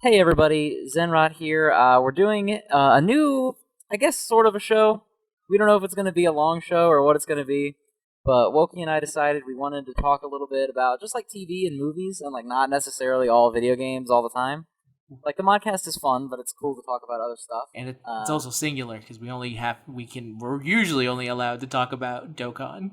Hey everybody, Zenrot here. We're doing a new, I guess, sort of a show. We don't know if it's going to be a long show or what it's going to be, but Wokey and I decided we wanted to talk a little bit about just like TV and movies and like not necessarily all video games all the time. Like the podcast is fun, but it's cool to talk about other stuff. And it's also singular because we're usually only allowed to talk about Dokkan.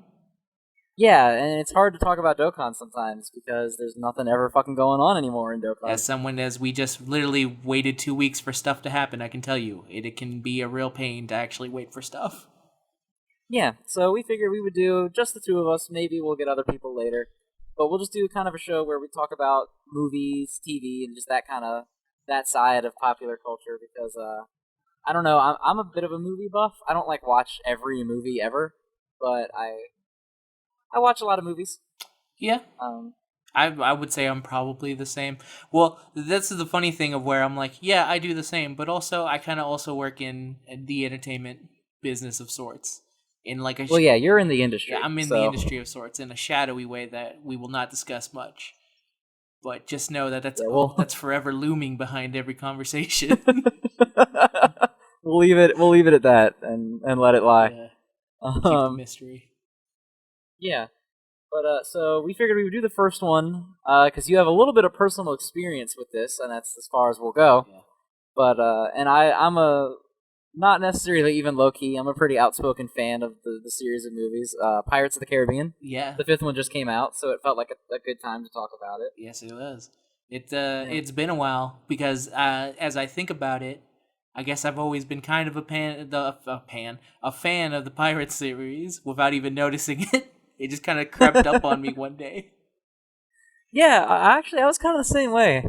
Yeah, and it's hard to talk about Dokkan sometimes because there's nothing ever fucking going on anymore in Dokkan. As we just literally waited 2 weeks for stuff to happen, I can tell you it can be a real pain to actually wait for stuff. Yeah, so we figured we would do just the two of us. Maybe we'll get other people later, but we'll just do kind of a show where we talk about movies, TV, and just that side of popular culture. Because I don't know, I'm a bit of a movie buff. I don't like watch every movie ever, but I watch a lot of movies. Yeah, Um, I would say I'm probably the same. Well, that's the funny thing of where I'm like, yeah, I do the same, but also I kind of also work in the entertainment business of sorts. In like a well, yeah, you're in the Yeah, industry, I'm in the so industry of sorts in a shadowy way that we will not discuss much. But just know that yeah, well, that's forever looming behind every conversation. we'll leave it at that and let it lie. Yeah, keep the Um, mystery. yeah. But so we figured we would do the first one because you have a little bit of personal experience with this, and that's as far as we'll go. Yeah. But and I'm a not necessarily even low key. I'm a pretty outspoken fan of the series of movies, Pirates of the Caribbean. Yeah. The fifth one just came out, so it felt like a good time to talk about it. Yes, it was. Yeah. It's been a while because as I think about it, I guess I've always been kind of a fan of the Pirates series without even noticing it. It just kind of crept up on me one day. Yeah, I was kind of the same way.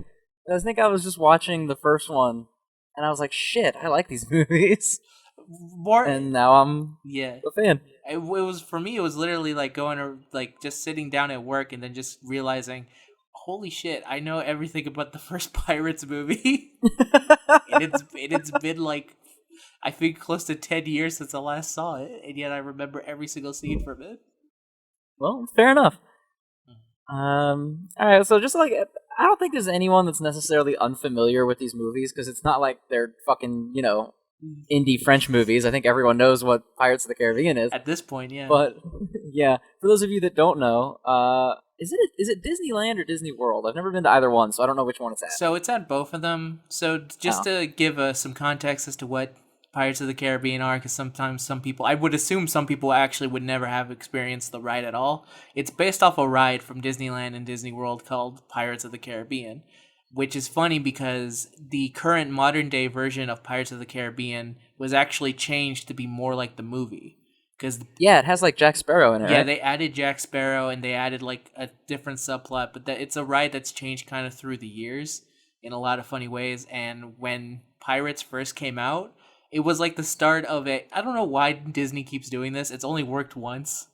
I think I was just watching the first one, and I was like, "Shit, I like these movies," More, and now I'm yeah. a fan. It was for me. It was literally like going to like just sitting down at work and then just realizing, holy shit, I know everything about the first Pirates movie, and it's been like I think close to 10 years since I last saw it, and yet I remember every single scene from it. Well, fair enough. All right. So just like, I don't think there's anyone that's necessarily unfamiliar with these movies because it's not like they're fucking, indie French movies. I think everyone knows what Pirates of the Caribbean is. At this point, yeah. But yeah, for those of you that don't know, is it Disneyland or Disney World? I've never been to either one, so I don't know which one it's at. So it's at both of them. So just Oh. to give some context as to what Pirates of the Caribbean are, because sometimes some people, I would assume some people actually would never have experienced the ride at all. It's based off a ride from Disneyland and Disney World called Pirates of the Caribbean, which is funny because the current modern day version of Pirates of the Caribbean was actually changed to be more like the movie. Because Yeah, it has like Jack Sparrow in it, yeah, right? they added Jack Sparrow and they added like a different subplot, but it's a ride that's changed kind of through the years in a lot of funny ways. And when Pirates first came out, it was like the start of it. I don't know why Disney keeps doing this. It's only worked once,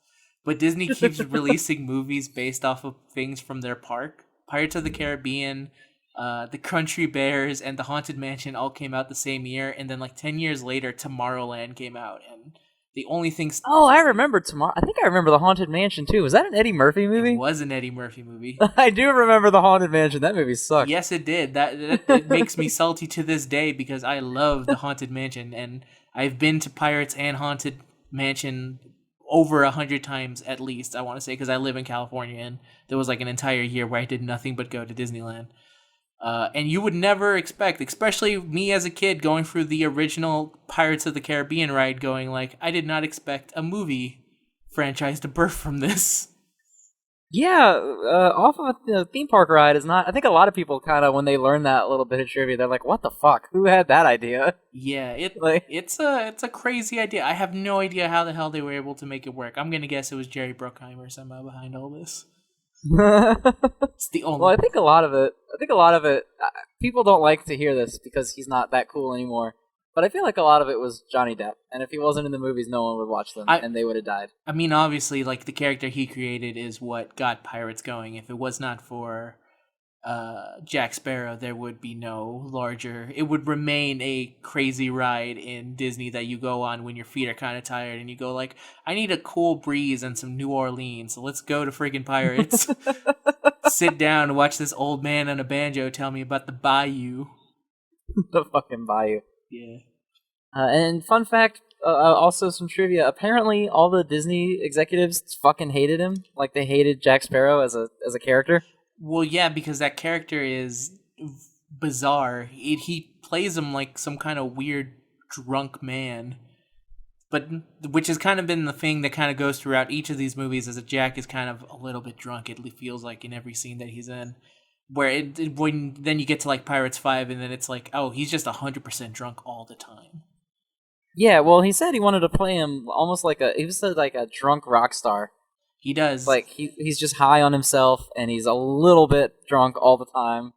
but Disney keeps releasing movies based off of things from their park. Pirates of the Caribbean, the Country Bears, and the Haunted Mansion all came out the same year, and then like 10 years later, Tomorrowland came out, and the only things Oh, I remember tomorrow. I think I remember the Haunted Mansion too. Was that an Eddie Murphy it movie? was an Eddie Murphy movie. I do remember the Haunted Mansion. That movie sucked. Yes, it did. That it makes me salty to this day because I love the Haunted Mansion, and I've been to Pirates and Haunted Mansion over 100 times at least. I want to say because I live in California, and there was like an entire year where I did nothing but go to Disneyland. And you would never expect, especially me as a kid going through the original Pirates of the Caribbean ride, going like, I did not expect a movie franchise to birth from this. Yeah, off of a theme park ride is not. I think a lot of people kind of when they learn that little bit of trivia, they're like, "What the fuck? Who had that idea?" Yeah, Like, it's a crazy idea. I have no idea how the hell they were able to make it work. I'm gonna guess it was Jerry Bruckheimer somehow behind all this. well, It's the only. I think a lot of it. I think a lot of it. People don't like to hear this because he's not that cool anymore. But I feel like a lot of it was Johnny Depp, and if he wasn't in the movies, no one would watch them, I and they would have died. I mean, obviously, like the character he created is what got Pirates going. If it was not for Jack Sparrow, there would be no larger. It would remain a crazy ride in Disney that you go on when your feet are kind of tired and you go like, I need a cool breeze and some New Orleans. So let's go to friggin' Pirates. Sit down and watch this old man on a banjo tell me about the bayou. the fucking bayou. Yeah. And fun fact, also some trivia. Apparently, all the Disney executives fucking hated him. Like they hated Jack Sparrow as a character. Well, yeah, because that character is bizarre. He plays him like some kind of weird drunk man. But which has kind of been the thing that kind of goes throughout each of these movies, is that Jack is kind of a little bit drunk. It feels like in every scene that he's in, where when then you get to like Pirates 5, and then it's like, oh, he's just 100% drunk all the time. Yeah, well, he said he wanted to play him almost like he said like a drunk rock star. He does. Like he's just high on himself and he's a little bit drunk all the time.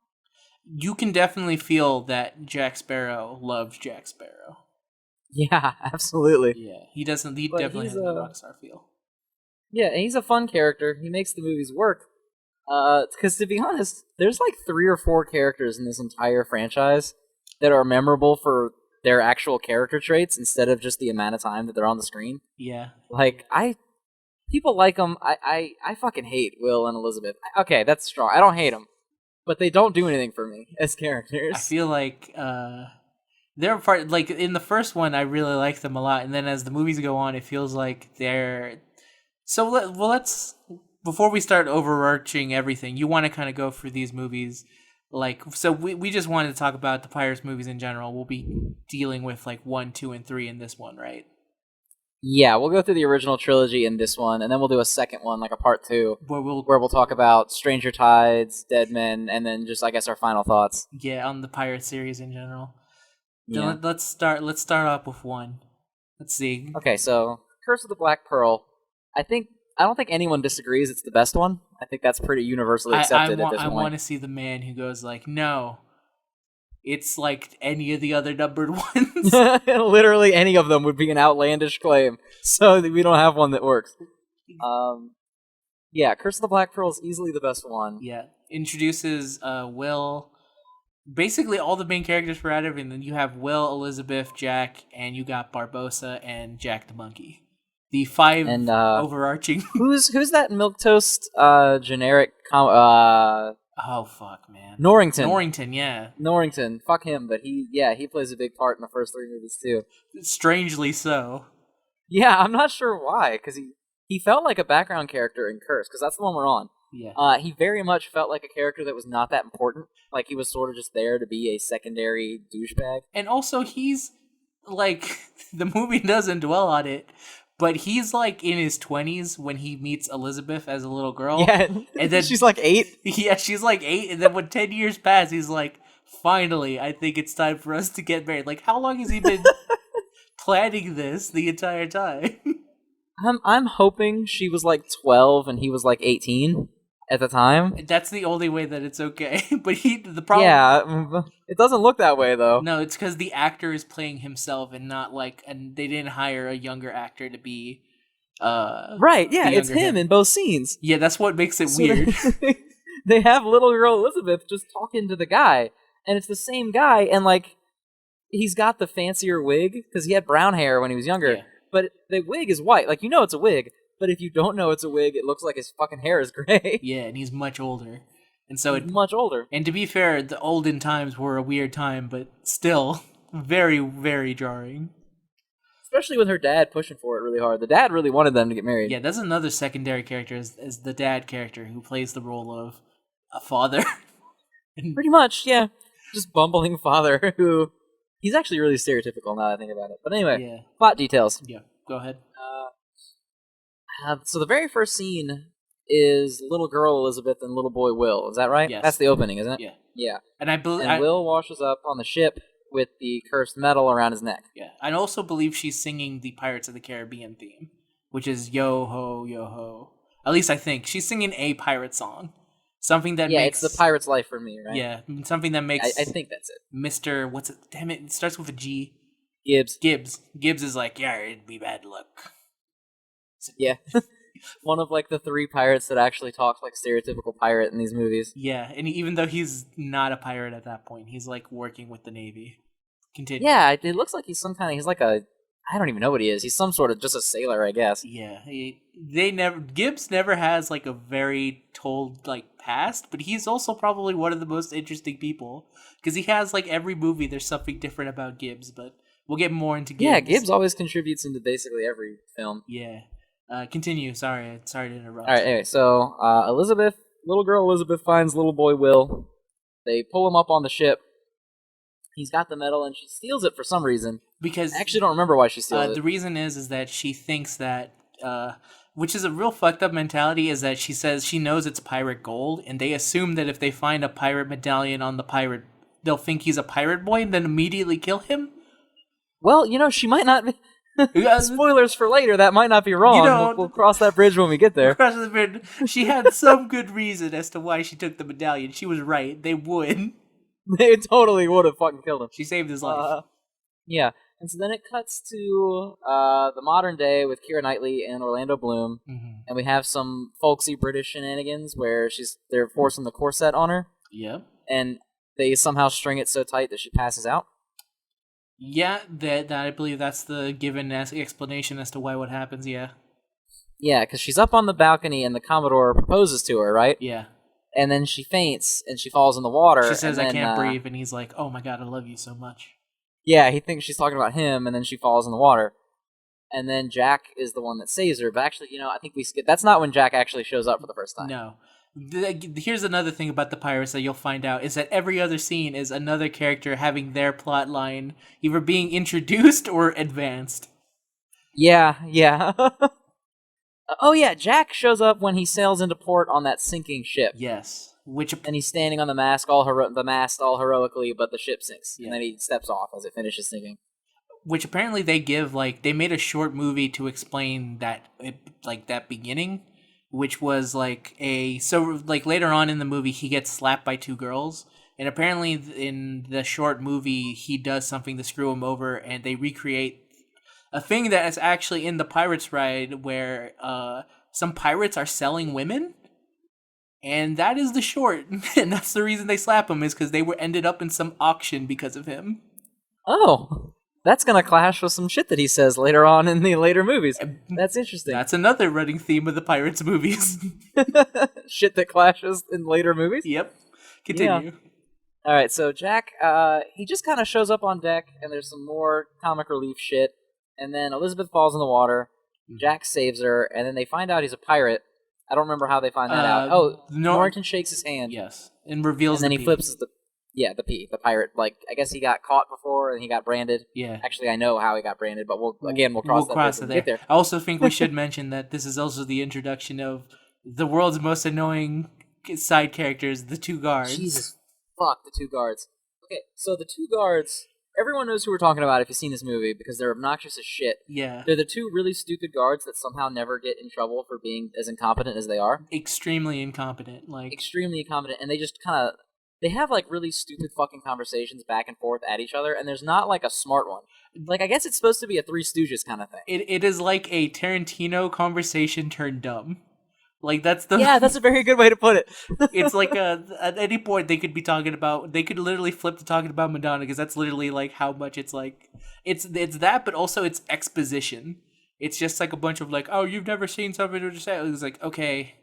You can definitely feel that Jack Sparrow loves Jack Sparrow. Yeah, absolutely. Yeah, he doesn't. He But definitely he's has a rock star feel. Yeah, and he's a fun character. He makes the movies work. Because to be honest, there's like 3 or 4 characters in this entire franchise that are memorable for their actual character traits instead of just the amount of time that they're on the screen. Yeah. Like people like them. I fucking hate Will and Elizabeth. Okay, that's strong. I don't hate them, but they don't do anything for me as characters. I feel like they're part, like in the first one I really like them a lot, and then as the movies go on it feels like they're let's before we start overarching everything, you want to kind of go through these movies, like, so we just wanted to talk about the Pirates movies in general. We'll be dealing with like 1, 2, and 3 in this one, right? Yeah, we'll go through the original trilogy in this one, and then we'll do a second one, like a part 2, where we'll talk about Stranger Tides, Dead Men, and then just, I guess, our final thoughts. Yeah, on the Pirate series in general. Yeah. Then let's start off with 1. Let's see. Okay, so Curse of the Black Pearl. I don't think anyone disagrees it's the best one. I think that's pretty universally accepted at this point. I want to see the man who goes like, no, it's like any of the other numbered ones. Literally any of them would be an outlandish claim, so we don't have one that works. Yeah, Curse of the Black Pearl is easily the best one. Yeah, introduces Will. Basically, all the main characters were added, and then you have Will, Elizabeth, Jack, and you got Barbossa and Jack the Monkey. The 5 overarching. Who's that milquetoast generic? Oh fuck, man. Norrington, yeah. Norrington, fuck him, but he plays a big part in the first 3 movies too. Strangely so. Yeah, I'm not sure why, because he felt like a background character in Curse, because that's the one we're on. Yeah. He very much felt like a character that was not that important. Like he was sort of just there to be a secondary douchebag. And also, he's like, the movie doesn't dwell on it, but he's like in his 20s when he meets Elizabeth as a little girl. Yeah, and then she's like 8. Yeah, she's like 8, and then when 10 years pass, he's like, finally, I think it's time for us to get married. Like, how long has he been planning this the entire time? I'm hoping she was like 12 and he was like 18 at the time. That's the only way that it's okay. But the problem... Yeah, it doesn't look that way, though. No, it's because the actor is playing himself and not like... And they didn't hire a younger actor to be... right, yeah, it's him in both scenes. Yeah, that's what makes it weird. They have little girl Elizabeth just talking to the guy, and it's the same guy, and like, he's got the fancier wig, because he had brown hair when he was younger, Yeah. But the wig is white. Like, you know it's a wig, but if you don't know it's a wig, it looks like his fucking hair is gray. Yeah, and he's much older. And so He's much older. And to be fair, the olden times were a weird time, but still very, very jarring. Especially with her dad pushing for it really hard. The dad really wanted them to get married. Yeah, that's another secondary character, is the dad character who plays the role of a father. Pretty much, yeah. Just bumbling father who... He's actually really stereotypical now that I think about it. But anyway, Yeah. plot details. Yeah, go ahead. So the very first scene is little girl Elizabeth and little boy Will. Is that right? Yes. That's the opening, isn't it? Yeah. Yeah. And I believe... And Will washes up on the ship with the cursed metal around his neck. Yeah. I also believe she's singing the Pirates of the Caribbean theme, which is yo ho, yo ho. At least I think. She's singing a pirate song. Something that makes... it's the pirate's life for me, right? Yeah, something that makes... I think that's it. Mr... What's it? Damn it, it starts with a G. Gibbs. Gibbs is like, yeah, it'd be bad luck. Yeah. One of, like, the 3 pirates that actually talks like stereotypical pirate in these movies. Yeah, and even though he's not a pirate at that point, he's, like, working with the Navy. Continue. Yeah, it looks like he's some kind of... He's like a I don't even know what he is. He's some sort of just a sailor, I guess. Yeah, Gibbs never has like a very told like past, but he's also probably one of the most interesting people because he has like every movie. There's something different about Gibbs, but we'll get more into Gibbs. Yeah, Gibbs always contributes into basically every film. Yeah, continue. Sorry to interrupt. All right, anyway, so little girl Elizabeth finds little boy Will. They pull him up on the ship. He's got the medal, and she steals it for some reason. Because I actually don't remember why she steals it. The reason is that she thinks that, which is a real fucked up mentality, is that she says she knows it's pirate gold, and they assume that if they find a pirate medallion on the pirate, they'll think he's a pirate boy and then immediately kill him. Well, she might not be. Spoilers for later, that might not be wrong. We'll cross that bridge when we get there. Cross the bridge. She had some good reason as to why she took the medallion. She was right. They would. They totally would have fucking killed him. She saved his life. Yeah. And so then it cuts to the modern day with Keira Knightley and Orlando Bloom, and we have some folksy British shenanigans where they're forcing the corset on her. Yep. And they somehow string it so tight that she passes out. Yeah, that I believe that's the given explanation as to why what happens. Yeah. Yeah, because she's up on the balcony and the Commodore proposes to her, right? Yeah. And then she faints and she falls in the water. She says, and then, "I can't breathe," and he's like, "Oh my god, I love you so much." Yeah, he thinks she's talking about him, and then she falls in the water. And then Jack is the one that saves her. But actually, I think we skip. That's not when Jack actually shows up for the first time. No. Here's another thing about the pirates that you'll find out, is that every other scene is another character having their plot line either being introduced or advanced. Yeah. Oh yeah, Jack shows up when he sails into port on that sinking ship. Yes. And he's standing on the mast all heroically, but the ship sinks. Yeah. And then he steps off as it finishes sinking. Which apparently they made a short movie to explain that that beginning, which was later on in the movie he gets slapped by two girls, and apparently in the short movie he does something to screw him over, and they recreate a thing that is actually in the Pirates ride where some pirates are selling women. And that is the short, and that's the reason they slap him, is because they ended up in some auction because of him. Oh, that's gonna clash with some shit that he says later on in the later movies. That's interesting. That's another running theme of the Pirates movies. Shit that clashes in later movies? Yep. Continue. Yeah. Alright, so Jack, he just kind of shows up on deck, and there's some more comic relief shit, and then Elizabeth falls in the water, Jack saves her, and then they find out he's a pirate. I don't remember how they find that out. Oh, Norrington shakes his hand. Yes, and reveals. And then he flips the pirate. Like, I guess he got caught before and he got branded. Yeah. Actually, I know how he got branded, but we'll cross that when we get there. I also think we should mention that this is also the introduction of the world's most annoying side characters, the two guards. Jesus, fuck the two guards. Okay, so the two guards. Everyone knows who we're talking about if you've seen this movie because they're obnoxious as shit. Yeah. They're the two really stupid guards that somehow never get in trouble for being as incompetent as they are. Extremely incompetent. Extremely incompetent, and they just kind of... They have, really, stupid fucking conversations back and forth at each other, and there's not, a smart one. I guess it's supposed to be a Three Stooges kind of thing. It is like a Tarantino conversation turned dumb. That's the... Yeah, that's a very good way to put it. It's at any point they could be talking about... They could literally flip to talking about Madonna, because that's literally, how much it's It's that, but also it's exposition. It's just, a bunch of, oh, you've never seen something or just say... It's okay...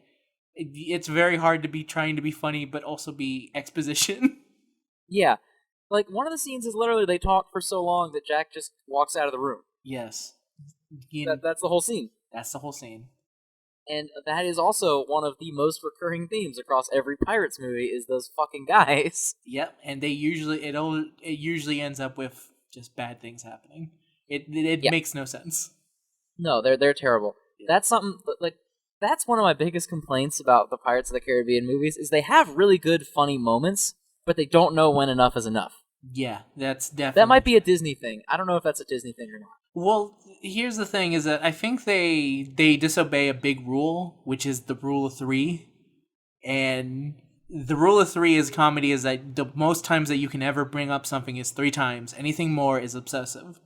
It's very hard to be trying to be funny, but also be exposition. Yeah. One of the scenes is literally they talk for so long that Jack just walks out of the room. Yes. That's the whole scene. That's the whole scene. And that is also one of the most recurring themes across every Pirates movie is those fucking guys. Yep, and they usually... It usually ends up with just bad things happening. It makes no sense. No, they're terrible. Yeah. That's something... That's one of my biggest complaints about the Pirates of the Caribbean movies, is they have really good, funny moments, but they don't know when enough is enough. Yeah, that's definitely... That might be a Disney thing. I don't know if that's a Disney thing or not. Well, here's the thing, is that I think they disobey a big rule, which is the rule of three. And the rule of three is comedy is that the most times that you can ever bring up something is 3 times. Anything more is obsessive.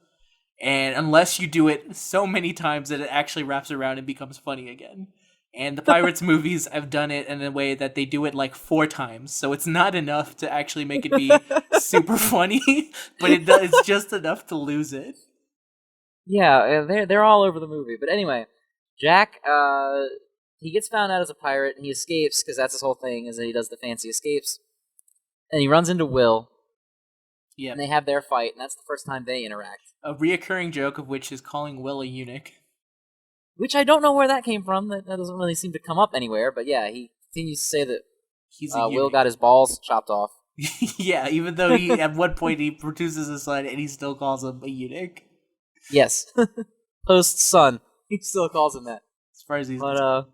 And unless you do it so many times that it actually wraps around and becomes funny again. And the Pirates movies have done it in a way that they do it 4 times. So it's not enough to actually make it be super funny, but it's just enough to lose it. Yeah, they're all over the movie. But anyway, Jack, he gets found out as a pirate, and he escapes because that's his whole thing is that he does the fancy escapes, and he runs into Will, Yep. and they have their fight, and that's the first time they interact. A reoccurring joke of which is calling Will a eunuch. Which I don't know where that came from. That doesn't really seem to come up anywhere. But yeah, he continues to say that He's a eunuch. Will got his balls chopped off. Yeah, even though he at one point he produces a son and he still calls him a eunuch. Yes, post son, he still calls him that. As far as he's But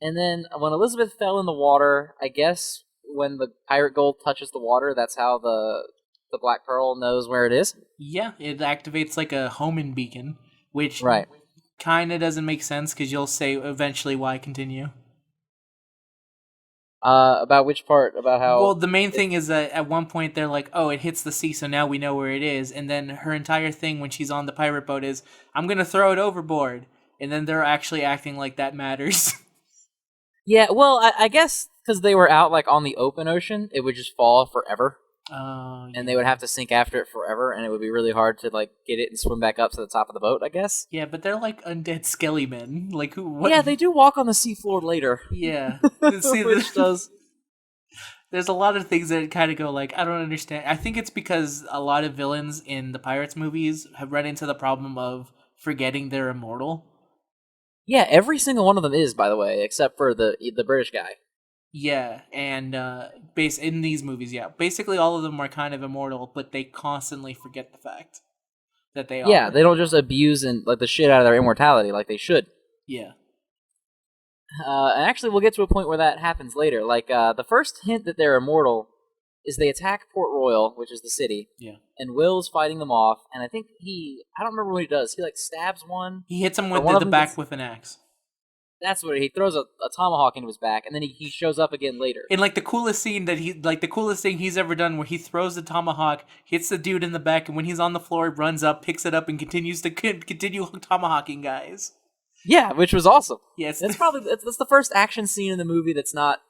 and then when Elizabeth fell in the water, I guess when the pirate gold touches the water, that's how the Black Pearl knows where it is. Yeah, it activates like a homing beacon, which Right. kind of doesn't make sense because you'll say eventually why continue. About which part? About how? Well, the main thing is that at one point they're like, "Oh, it hits the sea, so now we know where it is." And then her entire thing when she's on the pirate boat is, "I'm gonna throw it overboard," and then they're actually acting like that matters. Yeah, well, I guess because they were out like on the open ocean, it would just fall forever, and they would have to sink after it forever, and it would be really hard to like get it and swim back up to the top of the boat. I guess. Yeah, but they're like undead skelly men. Like who? What? Yeah, they do walk on the seafloor later. Yeah, see, Which does. There's a lot of things that kind of go like, I don't understand. I think it's because a lot of villains in the Pirates movies have run into the problem of forgetting they're immortal. Yeah, every single one of them is, by the way, except for the British guy. Yeah, and in these movies, yeah, basically all of them are kind of immortal, but they constantly forget the fact that they are. Yeah, they don't just abuse and like the shit out of their immortality like they should. Yeah. And actually, we'll get to a point where that happens later. Like the first hint that they're immortal is they attack Port Royal, which is the city. Yeah. And Will's fighting them off, and I think I don't remember what he does. He like stabs one. He hits him with the back with an axe. That's what he throws a tomahawk into his back, and then he shows up again later. In like the coolest scene the coolest thing he's ever done, where he throws the tomahawk, hits the dude in the back, and when he's on the floor, runs up, picks it up, and continues to continue tomahawking guys. Yeah, which was awesome. Yes, that's the first action scene in the movie that's not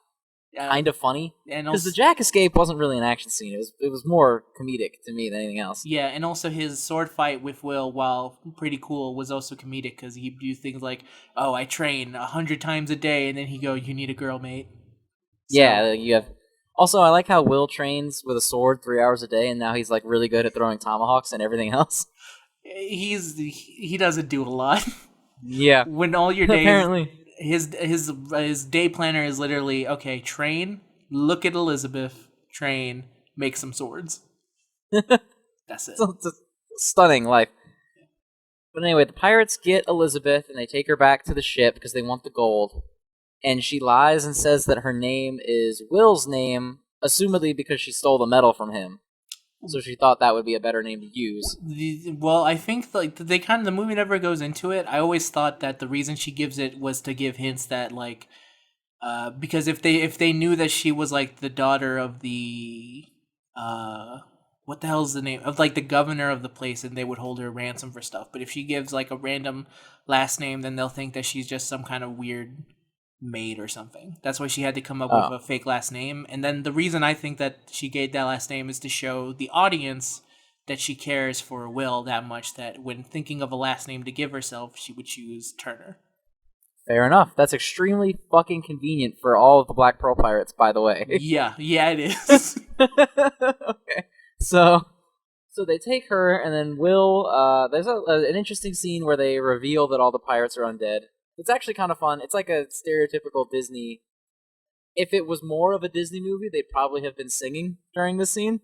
kind of funny, because the Jack escape wasn't really an action scene. It was more comedic to me than anything else. Yeah, and also his sword fight with Will, while pretty cool, was also comedic because he'd do things like, "Oh, I train 100 times a day," and then he'd go, "You need a girl, mate." So, yeah, you have. Also, I like how Will trains with a sword 3 hours a day, and now he's like really good at throwing tomahawks and everything else. He doesn't do a lot. Yeah, when all your days apparently. His day planner is literally, okay, train, look at Elizabeth, train, make some swords. That's it. It's a stunning life. But anyway, the pirates get Elizabeth and they take her back to the ship because they want the gold. And she lies and says that her name is Will's name, assumedly because she stole the medal from him. So she thought that would be a better name to use. Well, I think like the movie never goes into it. I always thought that the reason she gives it was to give hints that like, because if they knew that she was like the daughter of the, what the hell's the name of like the governor of the place, and they would hold her ransom for stuff. But if she gives like a random last name, then they'll think that she's just some kind of weird maid or something. That's why she had to come up with a fake last name. And then the reason I think that she gave that last name is to show the audience that she cares for Will that much, that when thinking of a last name to give herself, she would choose Turner. Fair enough. That's extremely fucking convenient for all of the Black Pearl pirates, by the way. Yeah, it is. Okay. So they take her, and then Will, there's an interesting scene where they reveal that all the pirates are undead. It's actually kind of fun. It's like a stereotypical Disney. If it was more of a Disney movie, they'd probably have been singing during this scene.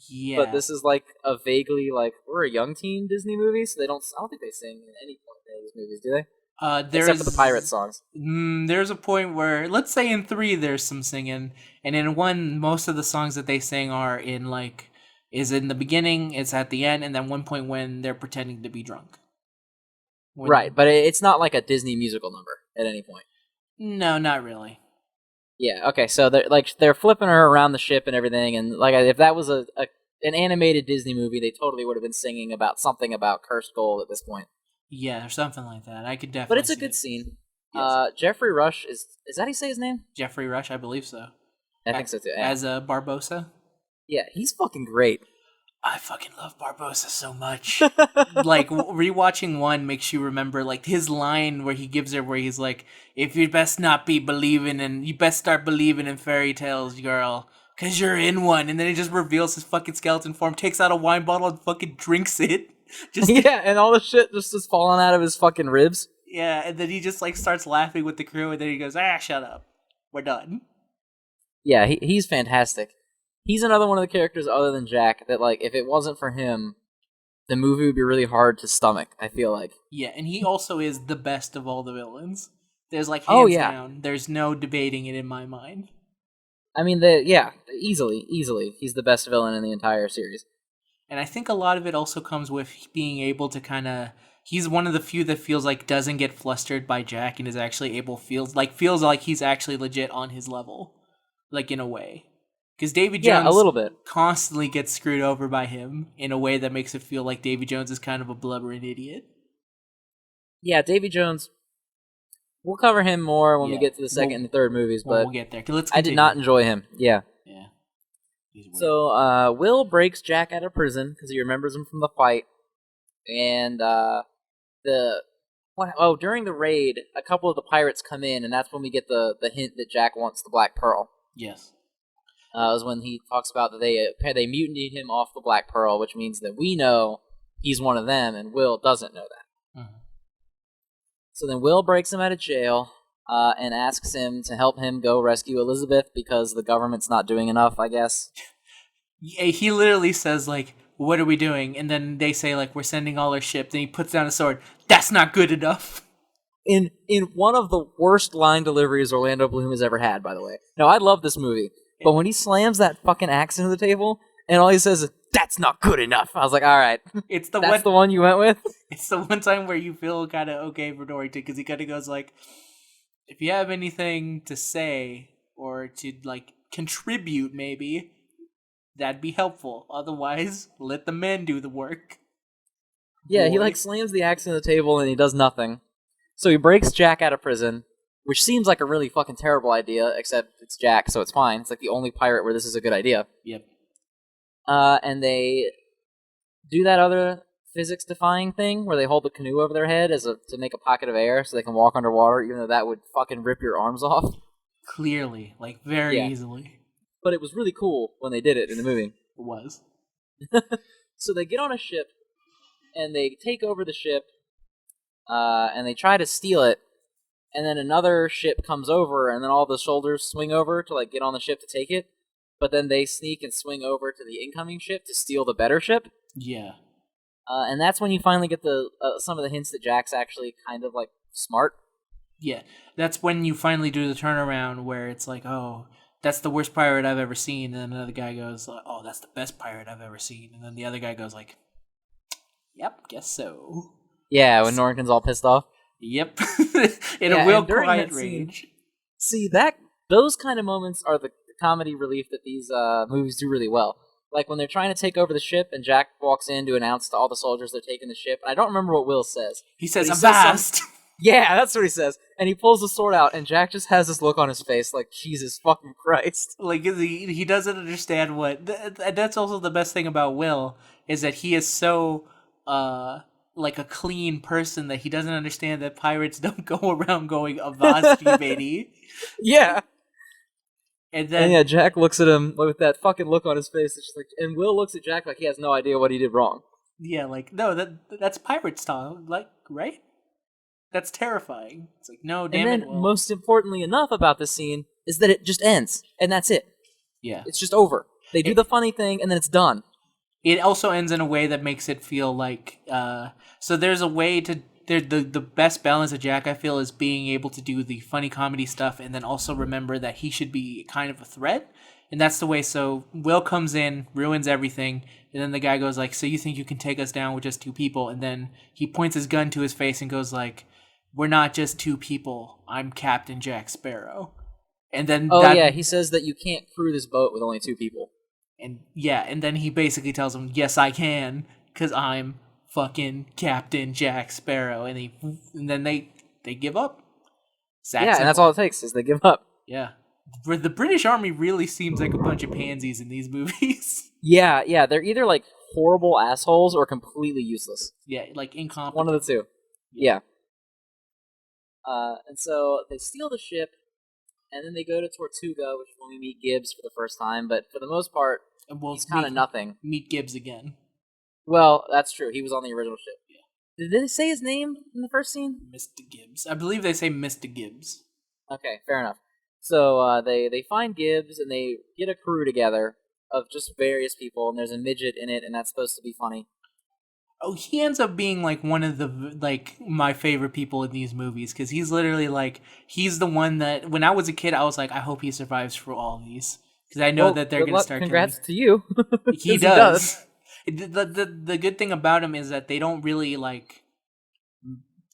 Yeah. But this is like a vaguely like, we're a young teen Disney movie, so I don't think they sing at any point in these movies, do they? Except for the pirate songs. There's a point where, let's say in 3 there's some singing, and in 1 most of the songs that they sing are in like, is in the beginning, it's at the end, and then one point when they're pretending to be drunk. Right, but it's not like a Disney musical number at any point. No, not really. Yeah, okay, so they're flipping her around the ship and everything, and like if that was an animated Disney movie, they totally would have been singing about something about cursed gold at this point. Yeah, or something like that. I could definitely. But it's a good scene. Yes. Jeffrey Rush is that how you say his name? Jeffrey Rush, I believe so. I think so too. As a Barbossa. Yeah, he's fucking great. I fucking love Barbossa so much. Like rewatching one makes you remember like his line where he gives her where he's like, "If you best not be believing in, you best start believing in fairy tales, girl, cause you're in one." And then he just reveals his fucking skeleton form, takes out a wine bottle and fucking drinks it. Just Yeah, and all the shit just is falling out of his fucking ribs. yeah, and then he just like starts laughing with the crew, and then he goes, "Ah, shut up, we're done." Yeah, he's fantastic. He's another one of the characters other than Jack that, like, if it wasn't for him, the movie would be really hard to stomach, I feel like. Yeah, and he also is the best of all the villains. There's like Oh, hands yeah. down. There's no debating it in my mind. I mean, easily. He's the best villain in the entire series. And I think a lot of it also comes with being able to kind of. He's one of the few that feels like doesn't get flustered by Jack and is actually feels like he's actually legit on his level, like in a way. Because Davy Yeah, a Jones little bit. constantly gets screwed over by him in a way that makes it feel like Davy Jones is kind of a blubbering idiot. Yeah, Davy Jones. We'll cover him more when we Yeah, get to the second and the third movies, well, but we'll get there. Let's I continue. did not enjoy him. Yeah. Yeah. He's weird. So Will breaks Jack out of prison because he remembers him from the fight, and during the raid, a couple of the pirates come in, and that's when we get the hint that Jack wants the Black Pearl. Yes. Is when he talks about that they mutinied him off the Black Pearl, which means that we know he's one of them, and Will doesn't know that. Mm-hmm. So then Will breaks him out of jail and asks him to help him go rescue Elizabeth because the government's not doing enough, I guess. Yeah, he literally says, like, what are we doing? And then they say, like, we're sending all our ships. And he puts down a sword. That's not good enough. In one of the worst line deliveries Orlando Bloom has ever had, by the way. Now, I love this movie, but when he slams that fucking axe into the table and all he says is, "That's not good enough," I was like, all right, It's that's the one you went with? It's the one time where you feel kind of okay for Norrington because he kind of goes like, if you have anything to say or to like contribute, maybe that'd be helpful. Otherwise, let the men do the work. Yeah, he Boy. like slams the axe into the table and he does nothing. So he breaks Jack out of prison, which seems like a really fucking terrible idea, except it's Jack, so it's fine. It's like the only pirate where this is a good idea. Yep. And they do that other physics-defying thing where they hold the canoe over their head to make a pocket of air so they can walk underwater, even though that would fucking rip your arms off. Clearly, like very Yeah. easily. But it was really cool when they did it in the movie. It was. So they get on a ship, and they take over the ship, and they try to steal it, and then another ship comes over, and then all the soldiers swing over to like get on the ship to take it, but then they sneak and swing over to the incoming ship to steal the better ship. Yeah. And that's when you finally get the some of the hints that Jack's actually kind of like smart. Yeah. That's when you finally do the turnaround where it's like, oh, that's the worst pirate I've ever seen. And then another guy goes, oh, that's the best pirate I've ever seen. And then the other guy goes like, yep, guess so. Yeah, when Norrington's all pissed off. Yep. In a real quiet rage. See, those kind of moments are the comedy relief that these movies do really well. Like when they're trying to take over the ship and Jack walks in to announce to all the soldiers they're taking the ship. And I don't remember what Will says. He says, He "Avast!" Yeah, that's what he says. And he pulls the sword out and Jack just has this look on his face like, Jesus fucking Christ. Like he doesn't understand what. That's also the best thing about Will is that he is so like a clean person that he doesn't understand that pirates don't go around going "Avast, you matey." Yeah. And then And yeah, Jack looks at him with that fucking look on his face. It's just like, and Will looks at Jack like he has no idea what he did wrong. yeah, like no, that's pirate style, like right? That's terrifying. It's like no, damn And it. then, Will. most importantly enough about this scene is that it just ends, and that's it. Yeah, It's just over. They do the funny thing, and then it's done. it also ends in a way that makes it feel like so there's a way to the best balance of Jack I feel is being able to do the funny comedy stuff and then also remember that he should be kind of a threat, and that's the way. So Will comes in, ruins everything, and then the guy goes like, so you think you can take us down with just two people? And then he points his gun to his face and goes like, we're not just two people, I'm Captain Jack Sparrow. And then yeah, he says that you can't crew this boat with only two people. And then he basically tells him, yes, I can, because I'm fucking Captain Jack Sparrow. And then they give up. And that's all it takes, is they give up. Yeah. The British Army really seems like a bunch of pansies in these movies. Yeah, they're either, like, horrible assholes or completely useless. Yeah, like One incompetent. of the two. Yeah. And so they steal the ship, and then they go to Tortuga, which is when we meet Gibbs for the first time. But for the most part, And we'll he's kind of nothing. meet Gibbs again. Well, that's true. He was on the original ship. Yeah. Did they say his name in the first scene? Mr. Gibbs. I believe they say Mr. Gibbs. Okay, fair enough. So they find Gibbs and they get a crew together of just various people, and there's a midget in it, and that's supposed to be funny. Oh, he ends up being like one of the like my favorite people in these movies because he's literally like he's the one that when I was a kid I was like I hope he survives for all these because I know that they're gonna start. Congrats to you. He does. The good thing about him is that they don't really like.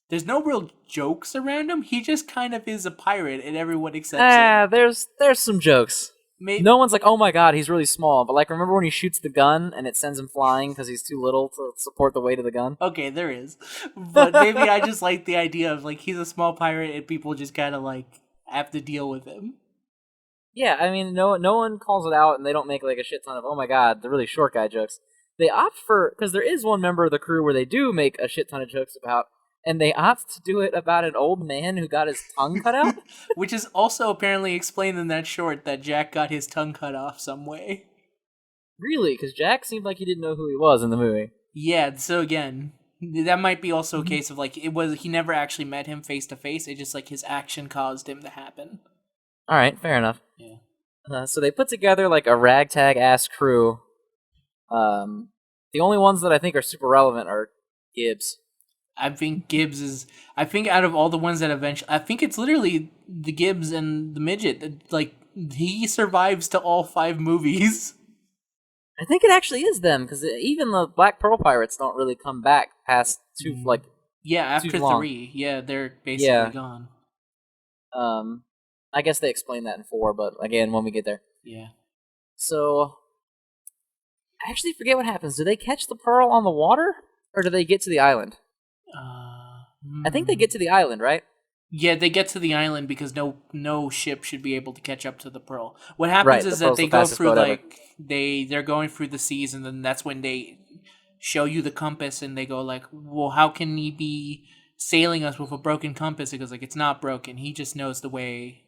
There's no real jokes around him. He just kind of is a pirate, and everyone accepts it. There's some jokes. No one's like, oh my god, he's really small. But like, remember when he shoots the gun and it sends him flying because he's too little to support the weight of the gun? Okay, there is. But maybe I just like the idea of like he's a small pirate and people just kind of like have to deal with him. Yeah, I mean, no one calls it out, and they don't make like a shit ton of oh my god, the really short guy jokes. They opt for because there is one member of the crew where they do make a shit ton of jokes about. And they opt to do it about an old man who got his tongue cut out? Which is also apparently explained in that short that Jack got his tongue cut off some way. Really? Because Jack seemed like he didn't know who he was in the movie. Yeah, so again, that might be also a case of like he never actually met him face to face. It just like his action caused him to happen. All right, fair enough. Yeah. So they put together like a ragtag ass crew. The only ones that I think are super relevant are Gibbs. I think Gibbs is. I think out of all the ones that eventually, I think it's literally the Gibbs and the midget. Like he survives to all 5 movies. I think it actually is them because even the Black Pearl pirates don't really come back past after 3. Yeah, they're basically gone. I guess they explain that in 4, but again, when we get there. Yeah. So, I actually forget what happens. Do they catch the pearl on the water, or do they get to the island? I think they get to the island, right? Yeah, they get to the island because no ship should be able to catch up to the pearl. What happens is that they go through like they're going through the seas, and then that's when they show you the compass, and they go like, well, how can he be sailing us with a broken compass? Because like it's not broken. He just knows the way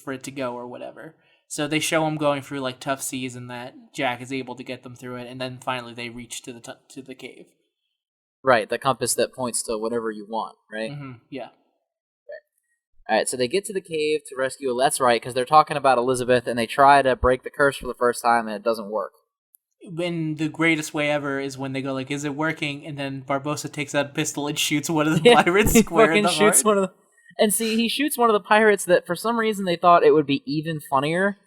for it to go or whatever. So they show him going through like tough seas, and that Jack is able to get them through it, and then finally they reach to the cave. Right, the compass that points to whatever you want, right? Mm-hmm. Yeah. Right. All right, so they get to the cave to rescue. That's right, because they're talking about Elizabeth, and they try to break the curse for the first time, and it doesn't work. When the greatest way ever is when they go like, "Is it working?" And then Barbossa takes out a pistol and shoots one of the pirates square in the heart. And see, he shoots one of the pirates that for some reason they thought it would be even funnier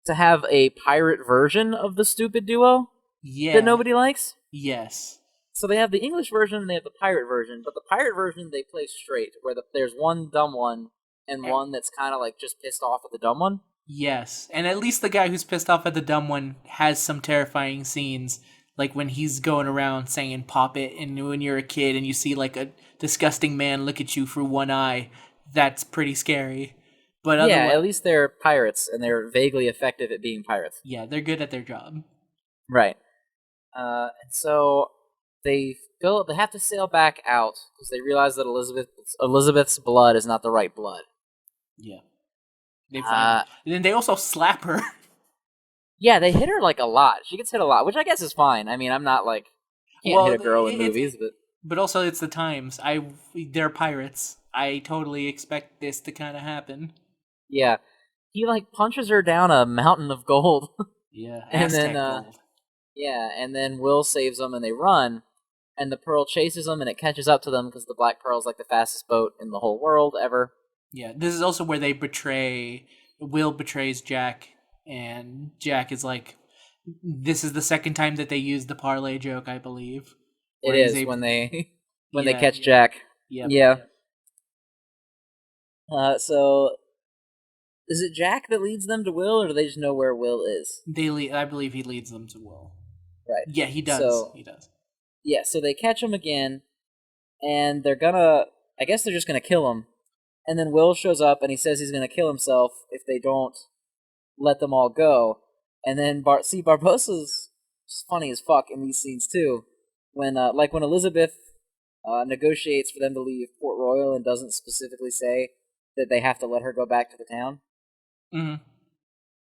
to have a pirate version of the stupid duo that nobody likes. Yes. So they have the English version and they have the pirate version, but the pirate version they play straight, where there's one dumb one and one that's kind of like just pissed off at the dumb one. Yes, and at least the guy who's pissed off at the dumb one has some terrifying scenes, like when he's going around saying "pop it," and when you're a kid and you see like a disgusting man look at you through one eye, that's pretty scary. But yeah, at least they're pirates and they're vaguely effective at being pirates. Yeah, they're good at their job. Right. And so they have to sail back out because they realize that Elizabeth's blood is not the right blood. Yeah. They find and then they also slap her. Yeah, they hit her like a lot. She gets hit a lot, which I guess is fine. I mean, I'm not like can't hit a girl in movies, but also it's the times. They're pirates. I totally expect this to kind of happen. Yeah, he like punches her down a mountain of gold. Yeah, and then gold. Yeah, and then Will saves them, and they run, and the Pearl chases them, and it catches up to them because the Black Pearl's like the fastest boat in the whole world ever. Yeah, this is also where they Will betrays Jack, and Jack is like, this is the second time that they used the parlay joke, I believe. It is when they catch Jack. Yep. Yeah. So, is it Jack that leads them to Will, or do they just know where Will is? I believe he leads them to Will. Right. Yeah, he does. He does. Yeah, so they catch him again, and I guess they're just gonna kill him. And then Will shows up, and he says he's gonna kill himself if they don't let them all go. And then Barbossa's It's funny as fuck in these scenes too. When like when Elizabeth negotiates for them to leave Port Royal and doesn't specifically say that they have to let her go back to the town. Mm-hmm.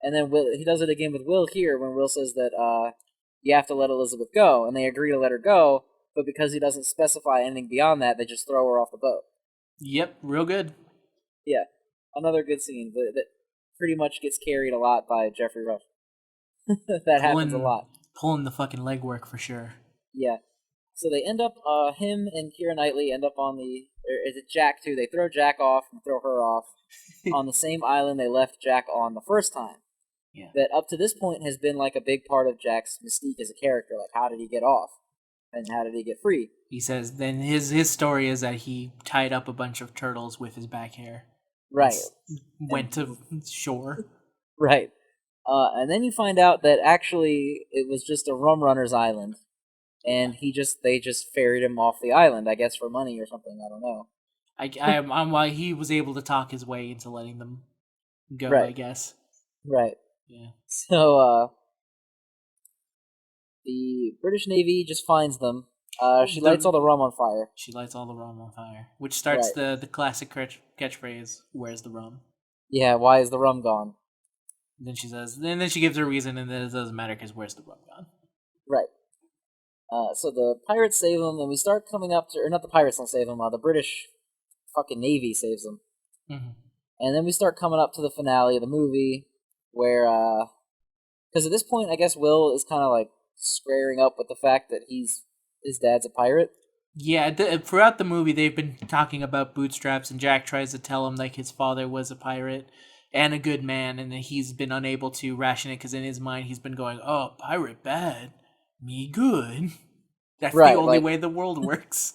And then he does it again with Will here when Will says that you have to let Elizabeth go, and they agree to let her go, but because he doesn't specify anything beyond that, they just throw her off the boat. Yep, real good. Yeah, another good scene that pretty much gets carried a lot by Jeffrey Rush. That happens a lot. Pulling the fucking legwork for sure. Yeah. So they end up, him and Keira Knightley end up on the, or is it Jack too? They throw Jack off and throw her off on the same island they left Jack on the first time. Yeah. That up to this point has been like a big part of Jack's mystique as a character. Like, how did he get off? And how did he get free? He says then his story is that he tied up a bunch of turtles with his back hair. Right. Went to shore. Right. And then you find out that actually it was just a rum runner's island. And they just ferried him off the island, I guess for money or something, I don't know. I'm why he was able to talk his way into letting them go, right. I guess. Right. Yeah. So the British Navy just finds them. She lights all the rum on fire. She lights all the rum on fire, which starts the classic catchphrase, "Where's the rum?" Yeah, why is the rum gone? And then she says, and then she gives her reason, and then it doesn't matter because where's the rum gone? Right. So the pirates save them, and we start coming up to, or not the pirates don't save them, the British fucking Navy saves them. Mm-hmm. And then we start coming up to the finale of the movie, where, because at this point, I guess Will is kind of like squaring up with the fact that his dad's a pirate. Yeah, throughout the movie, they've been talking about bootstraps, and Jack tries to tell him like his father was a pirate and a good man, and he's been unable to ration it because in his mind he's been going, "Oh, pirate bad, me good." That's the only way the world works.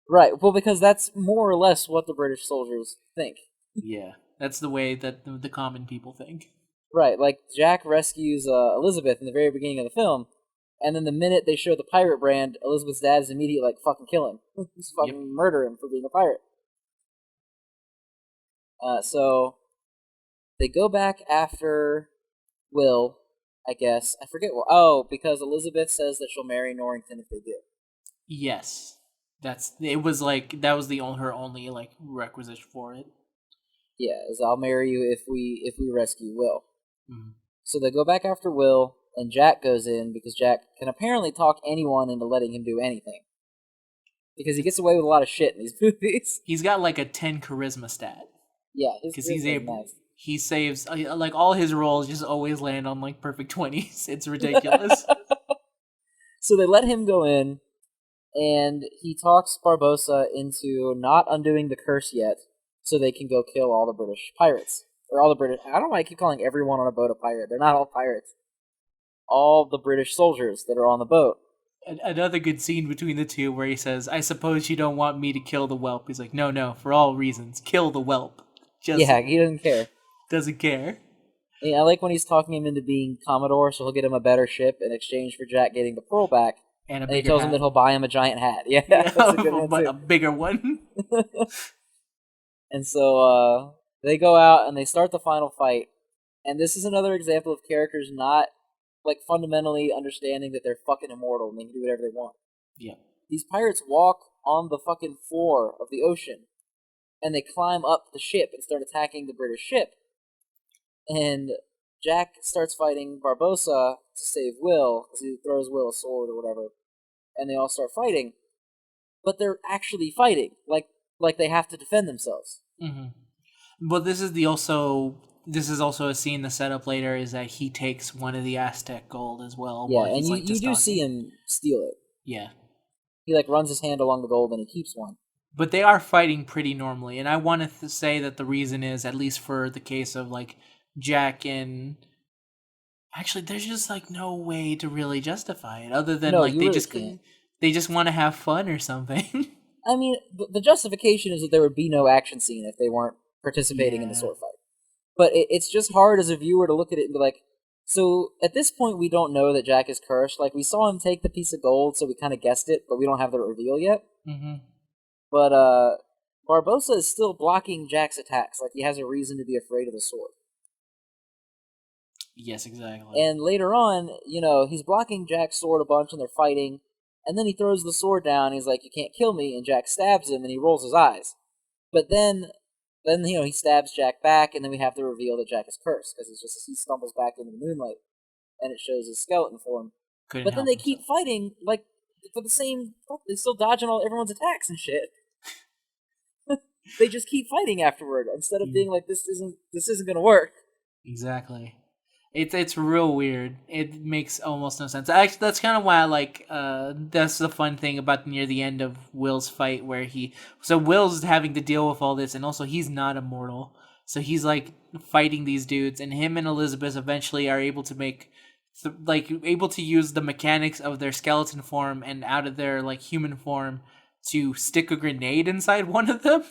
Right. Well, because that's more or less what the British soldiers think. Yeah, that's the way that the common people think. Right. Like Jack rescues Elizabeth in the very beginning of the film, and then the minute they show the pirate brand, Elizabeth's dad is immediately like, "Fucking kill him, just fucking murder him for being a pirate." So they go back after Will, I guess. I forget what. Oh, because Elizabeth says that she'll marry Norrington if they do. Yes, that was her only like requisite for it. Yeah, is I'll marry you if we rescue Will. Mm-hmm. So they go back after Will, and Jack goes in because Jack can apparently talk anyone into letting him do anything. Because he gets away with a lot of shit in these movies. He's got like a 10 charisma stat. Yeah, because he's able. Nice. He saves like all his rolls just always land on like perfect 20s. It's ridiculous. So they let him go in, and he talks Barbossa into not undoing the curse yet, so they can go kill all the British pirates. Or all the British... I don't know why I keep calling everyone on a boat a pirate. They're not all pirates. All the British soldiers that are on the boat. Another good scene between the two where he says, "I suppose you don't want me to kill the whelp." He's like, no, for all reasons. Kill the whelp. Yeah, he doesn't care. Doesn't care. Yeah, I like when he's talking him into being Commodore, so he'll get him a better ship in exchange for Jack getting the pearl back. And he tells him that he'll buy him a giant hat. Yeah, that's a good one too. A bigger one. And so they go out and they start the final fight. And this is another example of characters not like fundamentally understanding that they're fucking immortal and they can do whatever they want. Yeah. These pirates walk on the fucking floor of the ocean, and they climb up the ship and start attacking the British ship. And Jack starts fighting Barbossa to save Will, because he throws Will a sword or whatever. And they all start fighting. But they're actually fighting, like they have to defend themselves. Mm-hmm. But this is also a scene the setup later is that he takes one of the Aztec gold as well. Yeah, and you do see him steal it. Yeah. He runs his hand along the gold and he keeps one. But they are fighting pretty normally, and I want to say that the reason is, at least for the case of like Jack and actually, there's just like no way to really justify it other than they just want to have fun or something. I mean, the justification is that there would be no action scene if they weren't participating in the sword fight. But it's just hard as a viewer to look at it and be like, so at this point we don't know that Jack is cursed. Like, we saw him take the piece of gold, so we kind of guessed it, but we don't have the reveal yet. Mm-hmm. But Barbossa is still blocking Jack's attacks. Like, he has a reason to be afraid of the sword. Yes, exactly. And later on, he's blocking Jack's sword a bunch and they're fighting. And then he throws the sword down. And he's like, "You can't kill me." And Jack stabs him and he rolls his eyes. But then he stabs Jack back, and then we have the reveal that Jack is cursed because he stumbles back into the moonlight, and it shows his skeleton form. Couldn't But then help they keep himself. fighting like for the same. They still dodging all everyone's attacks and shit. They just keep fighting afterward instead of being like, this isn't gonna work. Exactly. It's real weird. It makes almost no sense. Actually, that's kind of why I like. That's the fun thing about near the end of Will's fight, where Will's having to deal with all this, and also he's not immortal, so he's like fighting these dudes, and him and Elizabeth eventually are able to able to use the mechanics of their skeleton form and out of their like human form to stick a grenade inside one of them.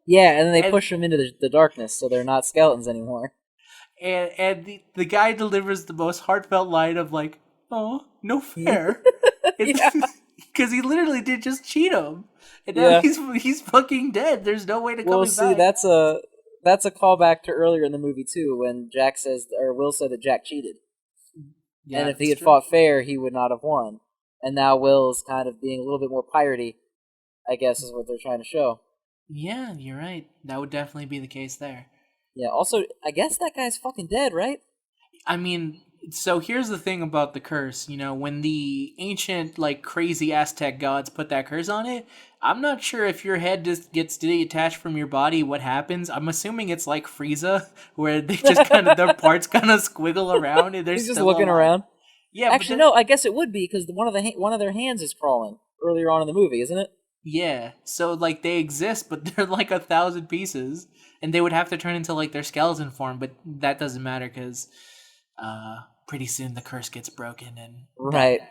Yeah, and then they And push them into the darkness, so they're not skeletons anymore. the guy delivers the most heartfelt line of like, "Oh, no fair," Yeah, because he literally did just cheat him, and now yeah. he's fucking dead. There's no way to Well, coming see, back. that's a callback to earlier in the movie too, when Jack says or Will said that Jack cheated, and Yeah, if he that's had true. fought fair, he would not have won. And now Will is kind of being a little bit more piratey, I guess, is what they're trying to show. Yeah, you're right. That would definitely be the case there. Yeah. Also, I guess that guy's fucking dead, right? I mean, so here's the thing about the curse. When the ancient, like, crazy Aztec gods put that curse on it, I'm not sure if your head just gets detached from your body, what happens. I'm assuming it's like Frieza, where they just kind of, their parts kind of squiggle around and they're He's just still looking alive. around. Yeah, but Actually, no. I guess it would be because one of their hands is crawling earlier on in the movie, isn't it? yeah. So, like, they exist, but they're like 1,000 pieces. And they would have to turn into, like, their skeleton form, but that doesn't matter because pretty soon the curse gets broken and Right.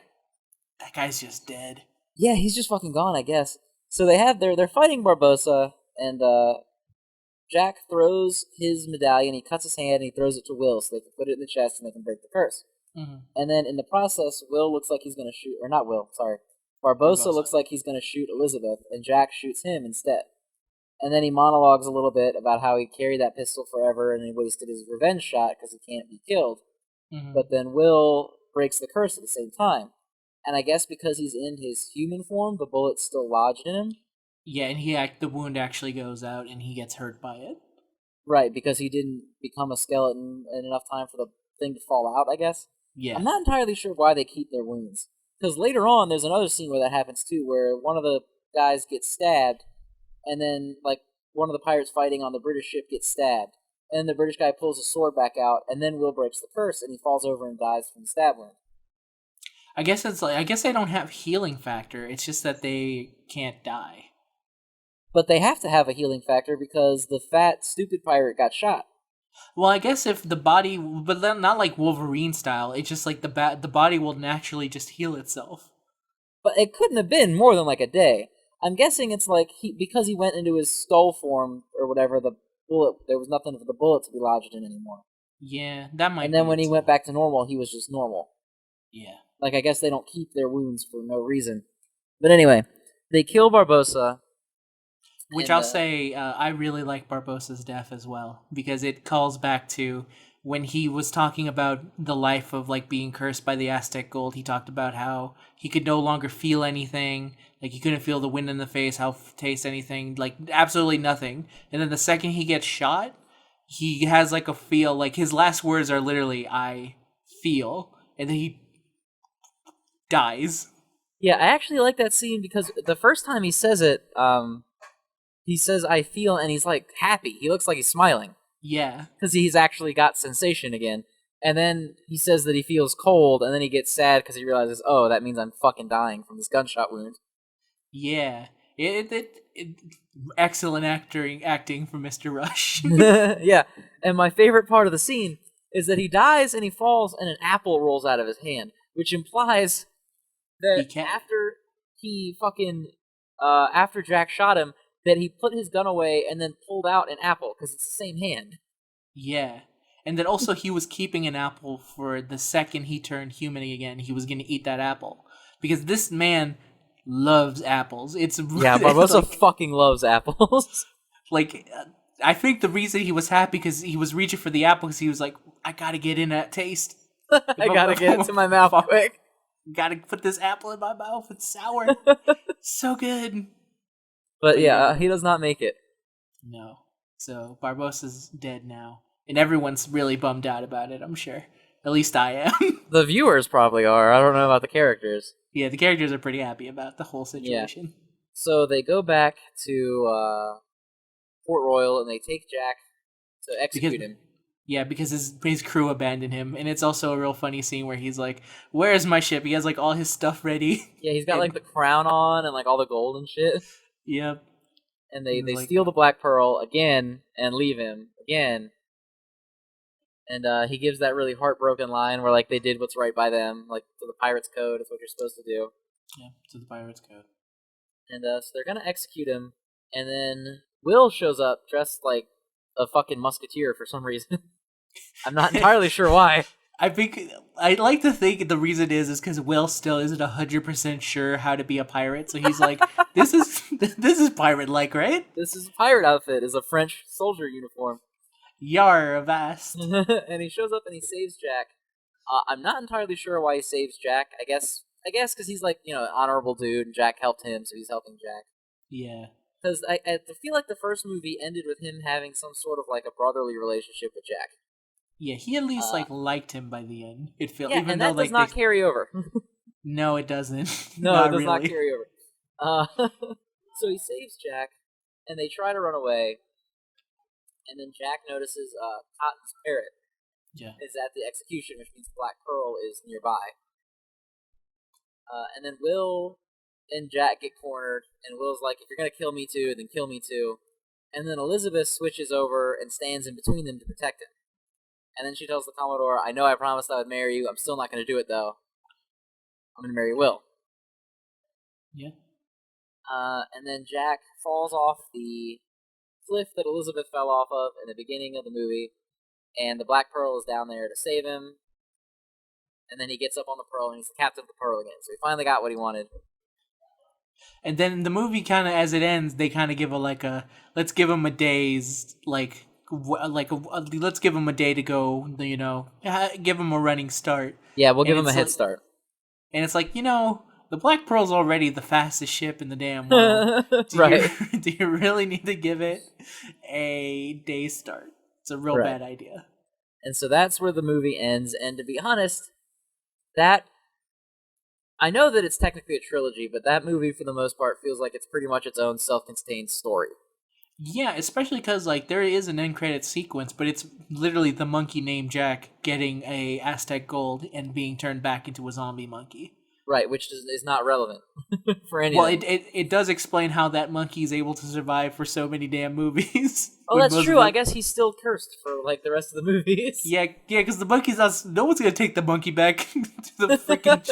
that guy's just dead. Yeah, he's just fucking gone, I guess. So they're fighting Barbosa, and Jack throws his medallion. He cuts his hand and he throws it to Will, so they can put it in the chest and they can break the curse. Mm-hmm. And then in the process, Will looks like he's gonna shoot, or not Will, sorry. Barbosa Barbosa. looks like he's gonna shoot Elizabeth, and Jack shoots him instead. And then he monologues a little bit about how he carried that pistol forever and he wasted his revenge shot because he can't be killed. Mm-hmm. But then Will breaks the curse at the same time. And I guess because he's in his human form, the bullet's still lodged in him. Yeah, and the wound actually goes out and he gets hurt by it. Right, because he didn't become a skeleton in enough time for the thing to fall out, I guess. Yeah. I'm not entirely sure why they keep their wounds. Because later on, there's another scene where that happens too, where one of the guys gets stabbed, and then, like, one of the pirates fighting on the British ship gets stabbed. And the British guy pulls his sword back out, and then Will breaks the curse, and he falls over and dies from the stab wound. I guess they don't have healing factor. It's just that they can't die. But they have to have a healing factor because the fat, stupid pirate got shot. Well, I guess if the body, but then not like Wolverine style. It's just like the body will naturally just heal itself. But it couldn't have been more than like a day. I'm guessing it's like because he went into his skull form or whatever. The bullet, there was nothing for the bullet to be lodged in anymore. Yeah, that might. And then be when it he too. went back to normal, he was just normal. Yeah. Like I guess they don't keep their wounds for no reason. But anyway, they kill Barbosa. Which And I'll say, I really like Barbosa's death as well because it calls back to when he was talking about the life of like being cursed by the Aztec gold. He talked about how he could no longer feel anything, like he couldn't feel the wind in the face, taste anything, like absolutely nothing. And then the second he gets shot, he has like a feel. Like his last words are literally "I feel," and then he dies. yeah, I actually like that scene because the first time he says it, he says "I feel" and he's like happy. He looks like he's smiling Yeah. because he's actually got sensation again. And then he says that he feels cold, and then he gets sad because he realizes, oh, that means I'm fucking dying from this gunshot wound. Yeah. It excellent acting from Mr. Rush. Yeah, and my favorite part of the scene is that he dies and he falls, and an apple rolls out of his hand, which implies He that can't. after Jack shot him, that he put his gun away and then pulled out an apple because it's the same hand. Yeah. And then also he was keeping an apple for the second he turned human again. He was going to eat that apple because this man loves apples. It's Yeah, Barbosa like fucking loves apples. like I think the reason he was happy because he was reaching for the apple because he was like, I gotta get in that taste. I gotta get it to my mouth quick. Gotta put this apple in my mouth. It's sour. So good. But yeah, he does not make it. No. So Barbossa's dead now. And everyone's really bummed out about it, I'm sure. At least I am. The viewers probably are. I don't know about the characters. Yeah, the characters are pretty happy about the whole situation. Yeah. So they go back to Port Royal and they take Jack to execute him. Yeah, because his crew abandoned him, and it's also a real funny scene where he's like, "Where's my ship?" He has like all his stuff ready. Yeah, he's got like the crown on and like all the gold and shit. Yep. And they steal the Black Pearl again and leave him again. And he gives that really heartbroken line where like they did what's right by them, like to the pirate's code is what you're supposed to do. Yeah, to the pirate's code. And so they're gonna execute him, and then Will shows up dressed like a fucking musketeer for some reason. I'm not entirely sure why. I'd like to think the reason is because Will still isn't 100% sure how to be a pirate, so he's like, "This is pirate-like, right? This is a pirate outfit. Is a French soldier uniform." Yar, avast. And he shows up and he saves Jack. I'm not entirely sure why he saves Jack. I guess because he's like an honorable dude, and Jack helped him, so he's helping Jack. Yeah. Because I feel like the first movie ended with him having some sort of like a brotherly relationship with Jack. Yeah, he at least liked him by the end. It felt even and that does not carry over. No, it doesn't. No, it does not carry over. So he saves Jack, and they try to run away. And then Jack notices Cotton's parrot is at the execution, which means Black Pearl is nearby. And then Will and Jack get cornered, and Will's like, "If you're gonna kill me too, then kill me too." And then Elizabeth switches over and stands in between them to protect him. And then she tells the Commodore, "I know I promised I would marry you. I'm still not going to do it, though. I'm going to marry Will." Yeah. And then Jack falls off the cliff that Elizabeth fell off of in the beginning of the movie, and the Black Pearl is down there to save him. And then he gets up on the Pearl, and he's the captain of the Pearl again. So he finally got what he wanted. And then the movie kind of, as it ends, they kind of give let's give him a day's, let's give him a day to go, give him a running start. Yeah, we'll give him a head start. And it's like, the Black Pearl's already the fastest ship in the damn world. Do you really need to give it a day's start? It's a real bad idea. And so that's where the movie ends. And to be honest, I know that it's technically a trilogy, but that movie, for the most part, feels like it's pretty much its own self-contained story. Yeah, especially because there is an end credit sequence, but it's literally the monkey named Jack getting a Aztec gold and being turned back into a zombie monkey. Right, which is not relevant for any. Well, it does explain how that monkey is able to survive for so many damn movies. Oh, that's true. I guess he's still cursed for the rest of the movies. Yeah, because the monkey's not. No one's gonna take the monkey back to the freaking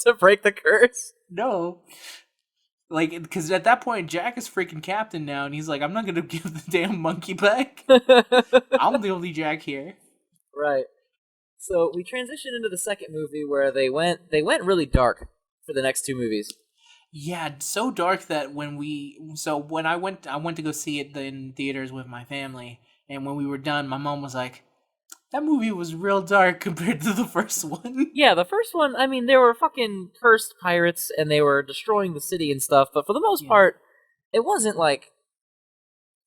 to break the curse. No. Because at that point, Jack is freaking captain now, and he's like, "I'm not gonna give the damn monkey back. I'm the only Jack here." Right. So we transition into the second movie where they went really dark for the next two movies. Yeah, so dark that when I went to go see it in theaters with my family, and when we were done, my mom was like, "That movie was real dark compared to the first one." Yeah, the first one, I mean, they were fucking cursed pirates, and they were destroying the city and stuff, but for the most part, it wasn't like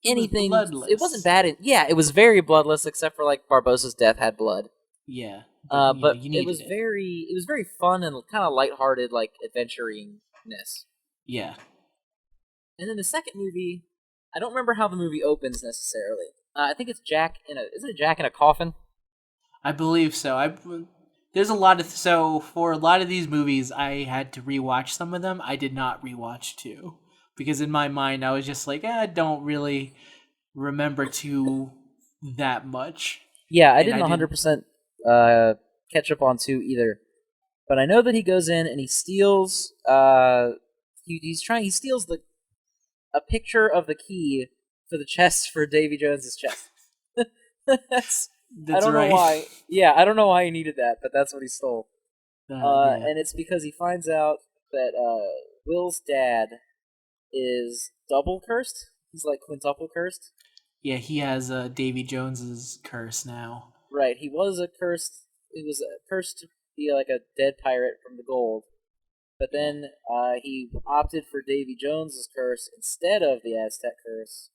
anything. It wasn't bad. It was very bloodless, except for Barbossa's death had blood. Yeah, but it was very fun and kind of lighthearted, adventuriness. Yeah. And then the second movie, I don't remember how the movie opens necessarily. I think it's isn't it Jack in a coffin? I believe so. There's a lot for a lot of these movies, I had to rewatch some of them. I did not rewatch 2 because in my mind I was just like, I don't really remember 2 that much. Yeah, I didn't 100% catch up on 2 either, but I know that he goes in and he steals. He steals a picture of the key for the chest for Davy Jones's chest. That's I don't know why. Yeah, I don't know why he needed that, but that's what he stole. And it's because he finds out that Will's dad is double cursed. He's quintuple cursed. Yeah, he has Davy Jones's curse now. Right, he was a cursed. He was cursed to be like a dead pirate from the gold, but Yeah. then he opted for Davy Jones's curse instead of the Aztec curse.